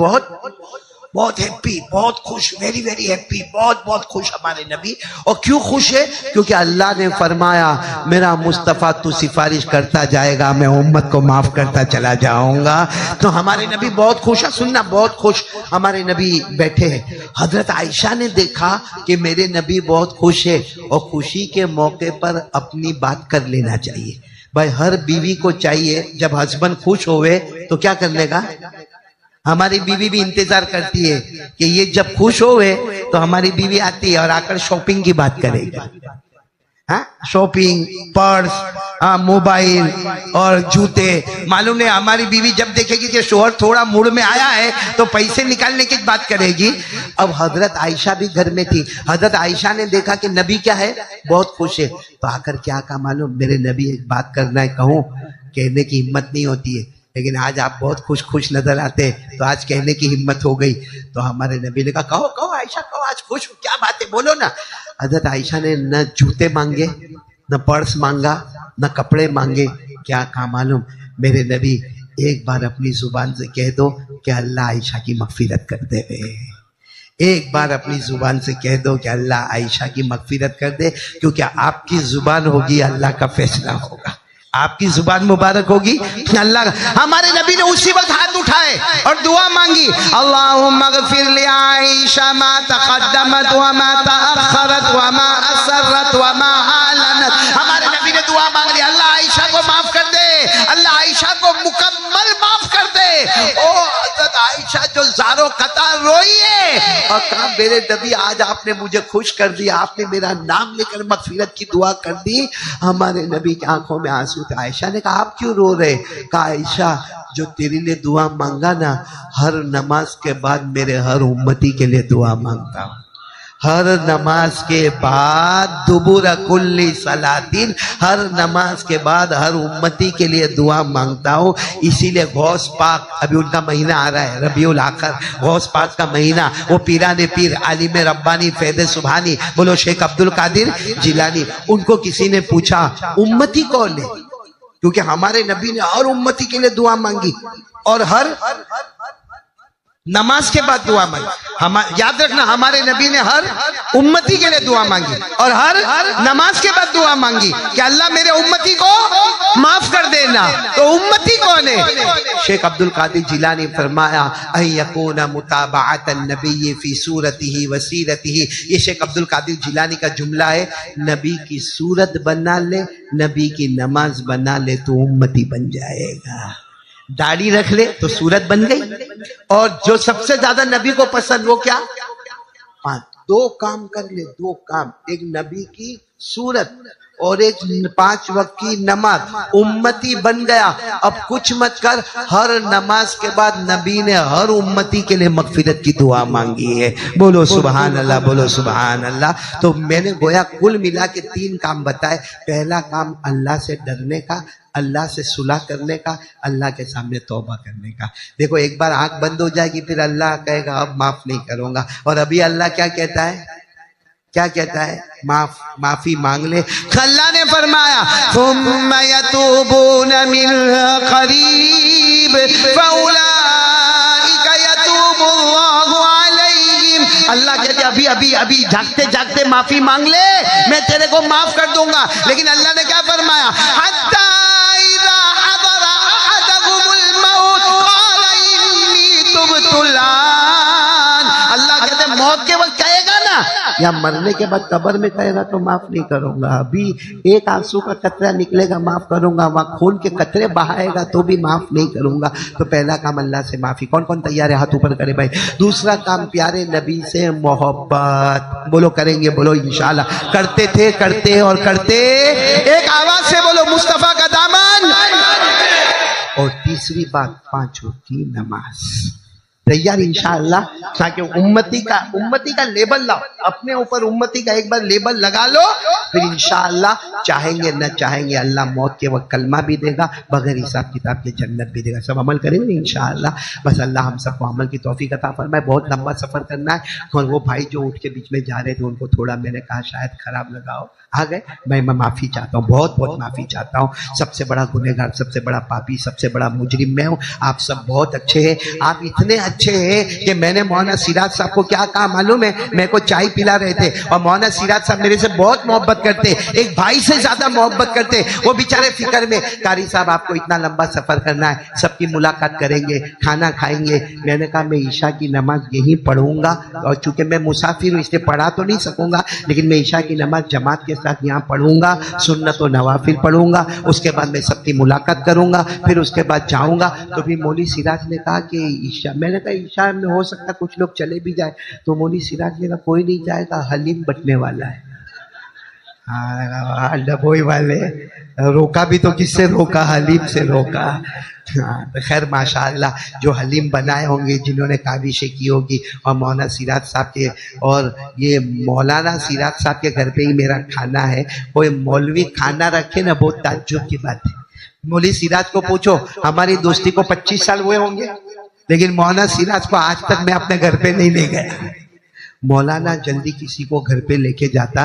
बहुत हैप्पी, बहुत खुश, वेरी वेरी हैप्पी, बहुत खुश हमारे नबी। और क्यों खुश है? क्योंकि अल्लाह ने फरमाया, मेरा मुस्तफ़ा तू सिफारिश करता जाएगा, मैं उम्मत को माफ करता चला जाऊंगा। तो हमारे नबी बहुत खुश है। सुनना, बहुत खुश हमारे नबी बैठे हैं। हजरत आयशा ने देखा कि मेरे नबी बहुत खुश है, और खुशी के मौके पर अपनी बात कर लेना चाहिए। भाई, हर बीवी को चाहिए जब हस्बैंड खुश होवे तो क्या करने का? हमारी बीवी भी इंतजार करती है कि ये जब खुश होवे तो हमारी बीवी आती है और आकर शॉपिंग की बात करेगी। हाँ, शॉपिंग, पर्स, हाँ, मोबाइल और जूते। मालूम है, हमारी बीवी जब देखेगी कि शोहर थोड़ा मूड में आया है तो पैसे निकालने की बात करेगी। अब हजरत आयशा भी घर में थी। हजरत आयशा ने देखा कि नबी क्या है, बहुत खुश है, तो आकर क्या कहा मालूम? मेरे नबी, एक बात करना है, कहूँ? कहने की हिम्मत नहीं होती है, लेकिन आज आप बहुत खुश नजर आते हैं, तो आज कहने की हिम्मत हो गई। तो हमारे नबी ने कहा, कहो आयशा, कहो, आज खुश हो, क्या बात है, बोलो ना। हजरत आयशा ने न जूते मांगे, न पर्स मांगा, न कपड़े मांगे। क्या कहा मालूम? मेरे नबी, एक बार अपनी जुबान से कह दो कि अल्लाह आयशा की मगफिरत कर दे। एक बार अपनी जुबान से कह दो कि अल्लाह आयशा की मगफिरत कर दे, क्योंकि आपकी जुबान होगी, अल्लाह का फैसला होगा। आपकी जुबान मुबारक होगी, अल्लाह। हमारे नबी ने उसी वक्त हाथ उठाए और दुआ मांगी, अल्लाहुम्मा गफिर li आयशा मा तक़द्दमत व मा तअख़रत व मा असरत व मा आलनत। हमारे नबी ने दुआ मांग ली, अल्लाह आयशा को माफ कर दे, अल्लाह आयशा को मुकम्मल माफ कर दे। ओ हज़रत आयशा जो ज़ारो कतार रोई है और कहा, मेरे नबी, आज आपने मुझे खुश कर दिया, आपने मेरा नाम लेकर मगफिरत की दुआ कर दी। हमारे नबी की आंखों में आंसू। आयशा ने कहा, आप क्यों रो रहे? कहा, आयशा, जो तेरे लिए दुआ मांगा ना, हर नमाज के बाद मेरे हर उम्मती के लिए दुआ मांगता हूं। हर नमाज के बाद दुबुरा कुल्ली सलातीन, हर नमाज के बाद हर उम्मती के लिए दुआ मांगता हूँ। इसीलिए गौस पाक, अभी उनका महीना आ रहा है, रबीउल आखिर, गौस पाक का महीना, वो पीराने पीर, आलिम रब्बानी, फैज़ सुभानी, बोलो शेख अब्दुल कादिर जिलानी, उनको किसी ने पूछा, उम्मती कौन है? क्योंकि हमारे नबी ने हर उम्मती के लिए दुआ मांगी, और हर नमाज के बाद दुआ मांगी। हम याद रखना, हमारे नबी ने हर उम्मती के लिए दुआ मांगी और हर नमाज के बाद दुआ मांगी कि अल्लाह मेरे उम्मती को माफ कर देना। तो उम्मती कौन है? शेख अब्दुल कादिर जिलानी फरमाया अयकूना मुताबाअतन नबी फी सूरतिही व सीरतिही। ये शेख अब्दुल कादिर जिलानी का जुमला है। नबी की सूरत बना ले, नबी की नमाज बना ले तो उम्मती बन जाएगा। दाढ़ी रख ले तो सूरत बन गई। और जो सबसे ज्यादा नबी को पसंद वो क्या? दो काम कर ले, दो काम, एक नबी की सूरत और एक 5 वक्त की नमाज, उम्मती बन गया। अब कुछ मत कर, हर नमाज के बाद नबी ने हर उम्मती के लिए मगफिरत की दुआ मांगी है। बोलो सुभान अल्लाह, बोलो सुभान अल्लाह। तो मैंने गोया कुल मिला के 3 काम बताए। पहला काम अल्लाह से डरने का, अल्लाह से सुलह करने का, अल्लाह के सामने तौबा करने का। देखो एक बार आंख बंद हो जाएगी फिर अल्लाह कहेगा अब माफ नहीं करूंगा। और अभी अल्लाह क्या कहता है? क्या कहता है? माफी मांग ले। अल्लाह ने फरमाया थुम्मा यतूबूना मिन करीब फउलाइका यतूबुल्लाहु अलैहिम। अल्लाह कहते अभी अभी अभी जागते जागते माफी मांग ले, मैं तेरे को माफ कर दूंगा। लेकिन अल्लाह ने क्या फरमाया? हत्ता इज़ा हदरा अहदकुमुल मौत क़ाला इन्नी तुब्तु अल-आन। अल्लाह कहते मौत के वक्त कहेगा ना, या मरने के बाद कब्र में कहेगा तो माफ नहीं करूंगा। अभी एक आंसू का कतरा निकलेगा माफ करूंगा, वहां खून के कतरे बहाएगा तो भी माफ नहीं करूंगा। तो पहला काम अल्लाह से माफी। कौन कौन तैयार है? हाथ ऊपर करे भाई। दूसरा काम प्यारे नबी से मोहब्बत। बोलो करेंगे? बोलो इंशाल्लाह। करते थे, करते और करते। एक आवाज से बोलो मुस्तफा का दामन। और तीसरी बात 5 वक्त की नमाज। तैयार इंशाअल्लाह? ताकि उम्मती का लेबल लाओ अपने ऊपर, उम्मती का एक बार लेबल लगा लो, फिर इंशाअल्लाह चाहेंगे न चाहेंगे अल्लाह मौत के वक्त कलमा भी देगा, बगैर हिसाब किताब के जन्नत भी देगा। सब अमल करेंगे इंशाअल्लाह। बस अल्लाह हम सबको अमल की तौफीक अता फरमाए। बहुत लंबा सफर करना है। और वो भाई जो उठ के बीच में जा रहे थे उनको थोड़ा मैंने कहा शायद खराब लगा हो, आ गए। मैं माफी चाहता हूँ, बहुत बहुत माफी चाहता हूँ। सबसे बड़ा गुनहगार, सबसे बड़ा पापी, सबसे बड़ा मुजरिम मैं हूँ। आप सब बहुत अच्छे हैं। आप इतने अच्छे हैं कि मैंने मौलाना सिराज साहब को क्या कहा मालूम है? मेरे को चाय पिला रहे थे और मौलाना सिराज साहब मेरे से बहुत मोहब्बत करते, एक भाई से ज्यादा मोहब्बत करते। वो बेचारे फिक्र में, कारी साहब आपको इतना लंबा सफर करना है, सबकी मुलाकात करेंगे, खाना खाएंगे। मैंने कहा मैं ईशा की नमाज यहीं पढ़ूंगा, और चूंकि मैं मुसाफिर हूँ इसलिए पढ़ा तो नहीं सकूंगा, लेकिन मैं ईशा की नमाज जमात के साथ यहाँ पढ़ूंगा, सुन्नत और नवाफिल पढ़ूंगा। उसके बाद मैं सबकी मुलाकात करूंगा, फिर उसके बाद जाऊंगा। तो भी मौली सिराज ने कहा कि ईशा, मैंने कहा ईशा में हो सकता कुछ लोग चले भी जाए। तो मौली सिराज ने कहा कोई नहीं जाएगा, हलीम बटने वाला है। हाँ डबोई वाले रोका भी तो किससे रोका? हलीम से रोका। हाँ तो खैर माशाअल्लाह जो हलीम बनाए होंगे, जिन्होंने काविशें की होगी, और मौलाना सिराज साहब के, और ये मौलाना सिराज साहब के घर पे ही मेरा खाना है। कोई मौलवी खाना रखे ना, बहुत ताज्जुब की बात है। मौली सिराज को पूछो, हमारी दोस्ती को 25 साल हुए होंगे, लेकिन मौलाना सिराज को आज तक मैं अपने घर पे नहीं ले गया। मौलाना जल्दी किसी को घर पे लेके जाता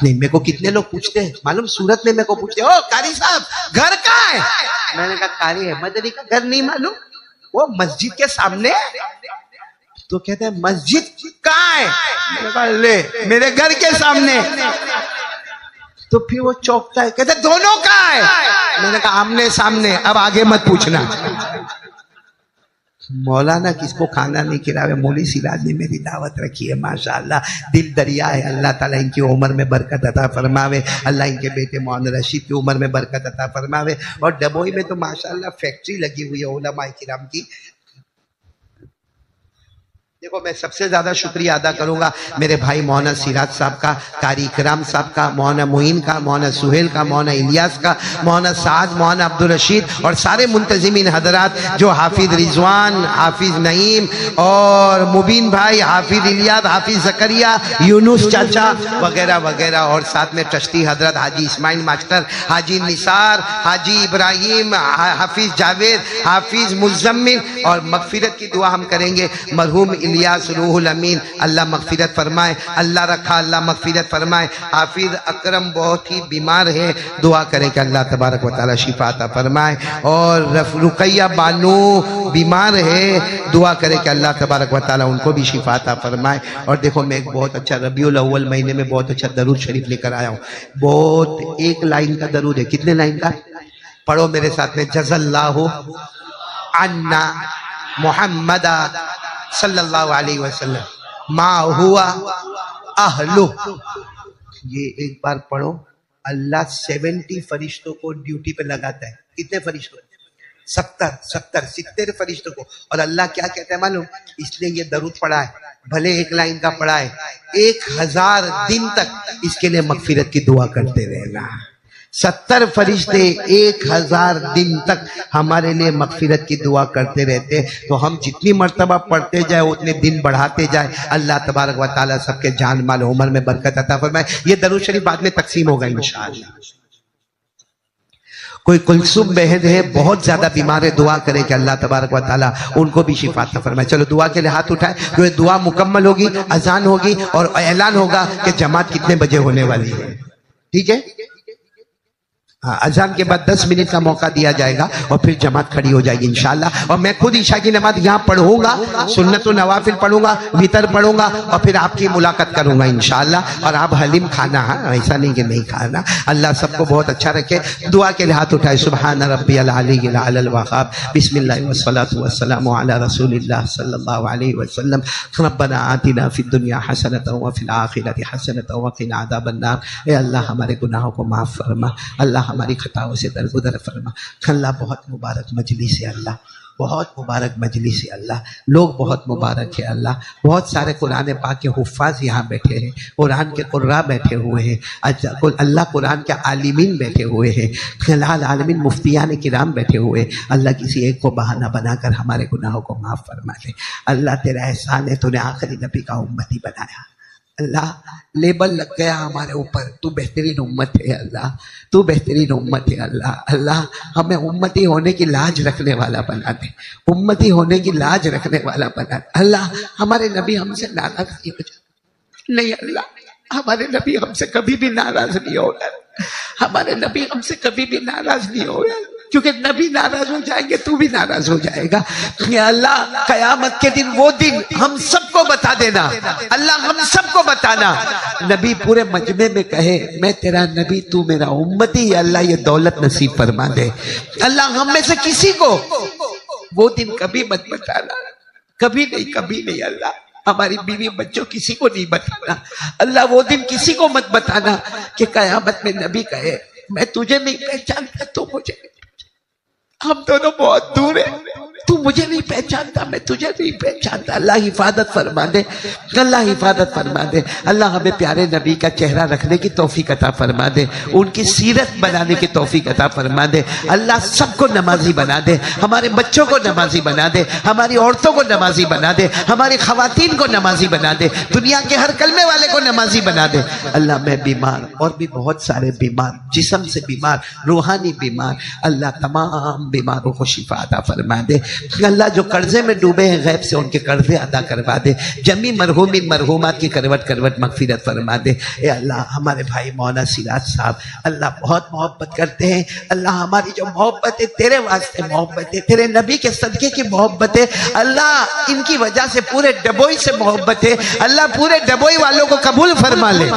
नहीं। मेरे को कितने लोग पूछते हैं मालूम, सूरत में मेरे को पूछते, ओ कारी साहब घर कहाँ है? मैंने कहा कारी है, मदनी का घर नहीं मालूम, वो मस्जिद के सामने। तो कहते हैं मस्जिद कहाँ है? मैंने कहा ले मेरे घर के सामने। तो फिर वो चौंकता है, कहते दोनों कहाँ है? मैंने कहा आमने सामने, अब आगे मत पूछना। मौलाना किसको खाना नहीं खिलावे, मौली सिराज ने मेरी दावत रखी है। माशाअल्लाह दिल दरिया है। अल्लाह ताला इनकी उम्र में बरकत अता फरमावे। अल्लाह इनके बेटे मौलाना रशीद की उम्र में बरकत अता फरमावे। और डबोई में तो माशाअल्लाह फैक्ट्री लगी हुई है उलमा किराम की। देखो मैं सबसे ज्यादा शुक्रिया अदा करूंगा मेरे भाई मौलाना सिराज साहब का, कारी इकराम साहब का, मौलाना मोइन का, मौलाना सुहेल का, मौलाना इलियास का, मौलाना साद, मौलाना अब्दुल रशीद और सारे मुंतजिमीन हजरात जो हाफिज रिजवान, हाफिज नईम और मुबीन भाई, हाफिज इलियास, हाफिज जकरिया, यूनुस चाचा वगैरह वगैरह, और साथ में ट्रस्टी हजरत हाजी इस्माइल मास्टर, हाजी निसार, हाजी इब्राहिम, हाफिज जावेद, हाफिज मुजम्मिल। और मगफिरत की दुआ हम करेंगे मरहूम इलियास रूहुल अमीन, अल्लाह मगफिरत फरमाए, अल्लाह रखा, अल्लाह मगफिरत फरमाए। हाफिज अकरम बहुत ही बीमार है, दुआ करें कि अल्लाह तबारक व तआला शिफा अता फरमाए। और रुकैया बानो बीमार है, दुआ करें कि अल्लाह तबारक व तआला उनको भी शिफा अता फरमाए। और देखो मैं एक बहुत अच्छा रबीउल अव्वल महीने में बहुत अच्छा दरूद शरीफ लेकर आया हूँ। बहुत एक लाइन का दरूद है, कितने लाइन का? पढ़ो मेरे साथ में, जज़ल्लाहु अन्ना मुहम्मदा सल्लल्लाहु अलैहि वसल्लम मा हुआ अहलु। ये एक बार पढ़ो। अल्लाह 70 फरिश्तों को ड्यूटी पे लगाता है। कितने फरिश्तों? 70 फरिश्तों को। और अल्लाह क्या कहता है मालूम? इसलिए ये दरूद पढ़ा है, भले एक लाइन का पढ़ा है, 1000 दिन तक इसके लिए मगफिरत की दुआ करते रहना। 70 फरिश्ते 1000 दिन तक हमारे लिए मगफिरत की दुआ करते रहते। तो हम जितनी मर्तबा पढ़ते जाए उतने दिन बढ़ाते जाए। अल्लाह तबारक व तआला सबके जान माल उम्र में बरकत अता फरमाए। ये दरूद शरीफ बाद में तकसीम होगा इंशाअल्लाह। कोई कुलसुम बहन है, बहुत ज्यादा बीमार है, दुआ करें कि अल्लाह तबारक व तआला उनको भी शिफा अता फरमाए। चलो दुआ के लिए हाथ उठाए। जो दुआ मुकम्मल होगी, अजान होगी और ऐलान होगा कि जमात कितने बजे होने वाली है। ठीक है? हाँ, अजान के बाद 10 मिनट का मौका दिया जाएगा और फिर जमात खड़ी हो जाएगी इंशाअल्लाह। और मैं खुद ईशा की नमाज यहाँ पढ़ूंगा, सुन्नत व नवाफिल पढ़ूंगा, वितर पढ़ूंगा और फिर आपकी मुलाकात करूंगा इंशाअल्लाह। और आप हलीम खाना, ऐसा नहीं कि नहीं खाना। अल्लाह सबको बहुत अच्छा रखे। दुआ के लिए हाथ उठाए। सुबहान रब्बियल अलील अल वहाब, बिस्मिल्लाह वस्सलातु वस्सलामु अला रसूलिल्लाह सल्लल्लाहु अलैहि वसल्लम। रब्बना आतिना फिद दुनिया हसनतन व फिल आखिरति हसनतन व क़िना अज़ाबन्नार। ए अल्लाह हमारे गुनाहों को माफ़ फरमा, अल्लाह हमारी खताओं से दरगुदर फरमा। अल्लाह बहुत मुबारक मजलिस है अल्लाह, बहुत मुबारक मजलिस है अल्लाह। लोग बहुत मुबारक है अल्लाह। बहुत सारे कुरान पाक के हुफ़ाज़ यहाँ बैठे हैं, कुरान के कुर्रा बैठे हुए हैं, अल्लाह कुरान के आलिमीन बैठे हुए हैं, अल्लाह आलमीन मुफ्तियान किराम बैठे हुए हैं। अल्लाह किसी एक को बहाना बनाकर हमारे गुनाहों को माफ़ फरमा दे। अल्लाह तेरा एहसान है, तूने आखिरी नबी का उम्मती बनाया। अल्लाह लेबल लग गया हमारे ऊपर, तू बेहतरीन उम्मत है अल्लाह, तू बेहतरीन उम्मत है अल्लाह। अल्लाह हमें उम्मती होने की लाज रखने वाला बना दे, उम्मती होने की लाज रखने वाला बना दे। अल्लाह हमारे नबी हमसे नाराज नहीं हो जाए। नहीं अल्लाह, हमारे नबी हमसे कभी भी नाराज नहीं होगा, हमारे नबी हमसे कभी भी नाराज नहीं होगा। क्योंकि नबी नाराज हो जाएंगे तू भी नाराज हो जाएगा। अल्लाह कयामत के दिन, वो दिन हम सबको बता देना अल्लाह, हम सबको बताना। नबी पूरे मजमे में कहे मैं तेरा नबी, तू मेरा उम्मती। अल्लाह ये दौलत नसीब फरमा दे अल्लाह। हम में से किसी को वो दिन कभी मत बताना, कभी नहीं, कभी नहीं अल्लाह। हमारी बीवी बच्चों किसी को नहीं बताना अल्लाह। वो दिन किसी को मत बताना कि कयामत में नबी कहे मैं तुझे नहीं पहचानता, तू मुझे, हम दोनों बहुत दूर हैं, तू मुझे नहीं पहचानता, मैं तुझे नहीं पहचानता। अल्लाह हिफाजत फरमा दे, अल्लाह हिफाजत फरमा दे। अल्लाह हमें प्यारे नबी का चेहरा रखने की तौफीक अता फरमा दे, उनकी सीरत बनाने की तौफीक अता फरमा दे। अल्लाह सबको नमाजी बना दे, हमारे बच्चों को नमाजी बना दे, हमारी औरतों को नमाजी बना दे, हमारी खवातीन को नमाजी बना दे, दुनिया के हर कलमे वाले को नमाजी बना दे। अल्लाह मैं बीमार और भी बहुत सारे बीमार, जिस्म से बीमार, रूहानी बीमार, अल्लाह तमाम बीमारों को शिफा अता फरमा दे। अल्लाह जो कर्जे में डूबे हैं गैब से उनके कर्जे अदा करवा दे। जमी मरहूमिन मरहूमात की करवट करवट मगफिरत फरमा दे। ए अल्लाह हमारे भाई मौलाना सिराज साहब अल्लाह बहुत मोहब्बत करते हैं अल्लाह। हमारी जो मोहब्बत है तेरे वास्ते मोहब्बत है, तेरे नबी के सदके की मोहब्बत है अल्लाह। इनकी वजह से पूरे डबोई से मोहब्बत है अल्लाह। पूरे डबोई वालों को कबूल फरमा ले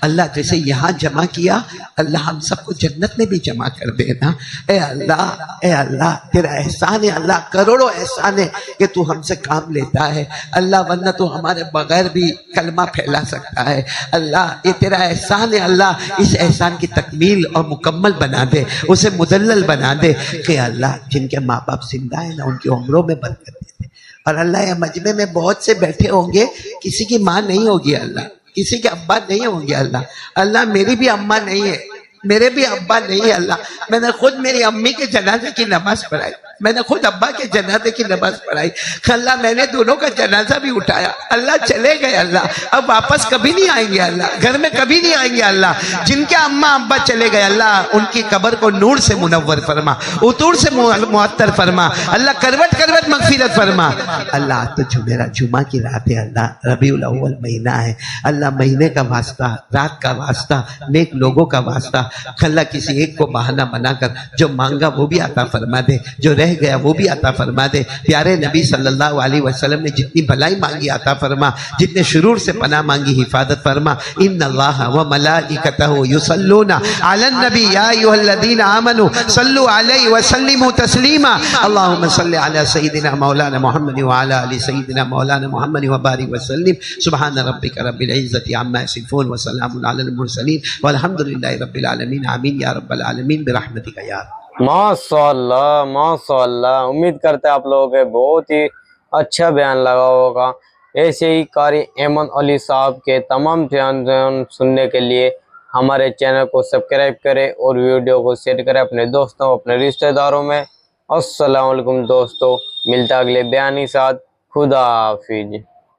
अल्लाह। जैसे यहाँ जमा किया अल्लाह हम सबको जन्नत में भी जमा कर देना। ए अल्लाह तेरा एहसान है अल्लाह, करोड़ों एहसान है कि तू हमसे काम लेता है अल्लाह, वरना तू हमारे बगैर भी कलमा फैला सकता है अल्लाह। ये तेरा एहसान है अल्लाह। इस एहसान की तकमील और मुकम्मल बना दे, उसे मुदल्लल बना दे कि अल्लाह जिनके माँ बाप जिंदा है ना उनकी उम्रों में बरकत दे दे। और अल्लाह ये मजमे में बहुत से बैठे होंगे किसी की माँ नहीं होगी अल्लाह, किसी के अब्बा नहीं होंगे अल्लाह। अल्लाह मेरी भी अम्मा नहीं है, मेरे भी अब्बा नहीं है अल्लाह। मैंने खुद मेरी अम्मी के जनाजे की नमाज पढ़ाई मैंने खुद अब्बा के जनाजे की नमाज पढ़ाई। अल्लाह मैंने दोनों का जनाजा भी उठाया। अल्लाह चले गए अल्लाह, अब वापस कभी नहीं आएंगे अल्लाह, घर में कभी नहीं आएंगे अल्लाह। जिनके अम्मा अब्बा चले गए अल्लाह उनकी कब्र को नूर से मुनव्वर फरमा, उतूर से मुअत्तर फरमा अल्लाह, करवट करवट मगफिरत फरमा अल्लाह। तो जुमा की रात है अल्लाह, रबीउल अव्वल महीना है अल्लाह, महीने का वास्ता, रात का वास्ता, नेक लोगों का वास्ता अल्लाह, किसी एक को बहाना बनाकर जो मांगा वो भी अता फरमा दे, जो रह गया वो भी अता फरमा दे। प्यारे नबी सल्लल्लाहु अलैहि वसल्लम ने जितनी भलाई मांगी अता फरमा, जितने शुरूर से पनाह मांगी हिफाजत फरमा। इन्नल्लाह व मलाइकतहु युसल्लूना अलन नबी या अय्युहल्लज़ीना आमनू सल्लु अलैहि व सल्लिमू तस्लीमा। अल्लाहुम्मा सल्लि अला सय्यिदिना मौलाना मुहम्मद व अला आलि सय्यिदिना मौलाना मुहम्मद व बारिक व सल्लिम। सुब्हान रब्बिका रब्बिल इज्जति अम्मा यसिफून व सलामुन अलल मुरसलीन वल्हम्दुलिल्लाहि रब्बिल आलमीन। आमीन या रब्बल आलमीन बिरहमतिका या। माशाअल्लाह माशाअल्लाह। उम्मीद करते हैं आप लोगों के बहुत ही अच्छा बयान लगा होगा। ऐसे ही कारी ऐमन अली साहब के तमाम बयान सुनने के लिए हमारे चैनल को सब्सक्राइब करें और वीडियो को शेयर करें अपने दोस्तों, अपने रिश्तेदारों में। अस्सलाम वालेकुम दोस्तों, मिलता अगले बयान के साथ। खुदा हाफिज।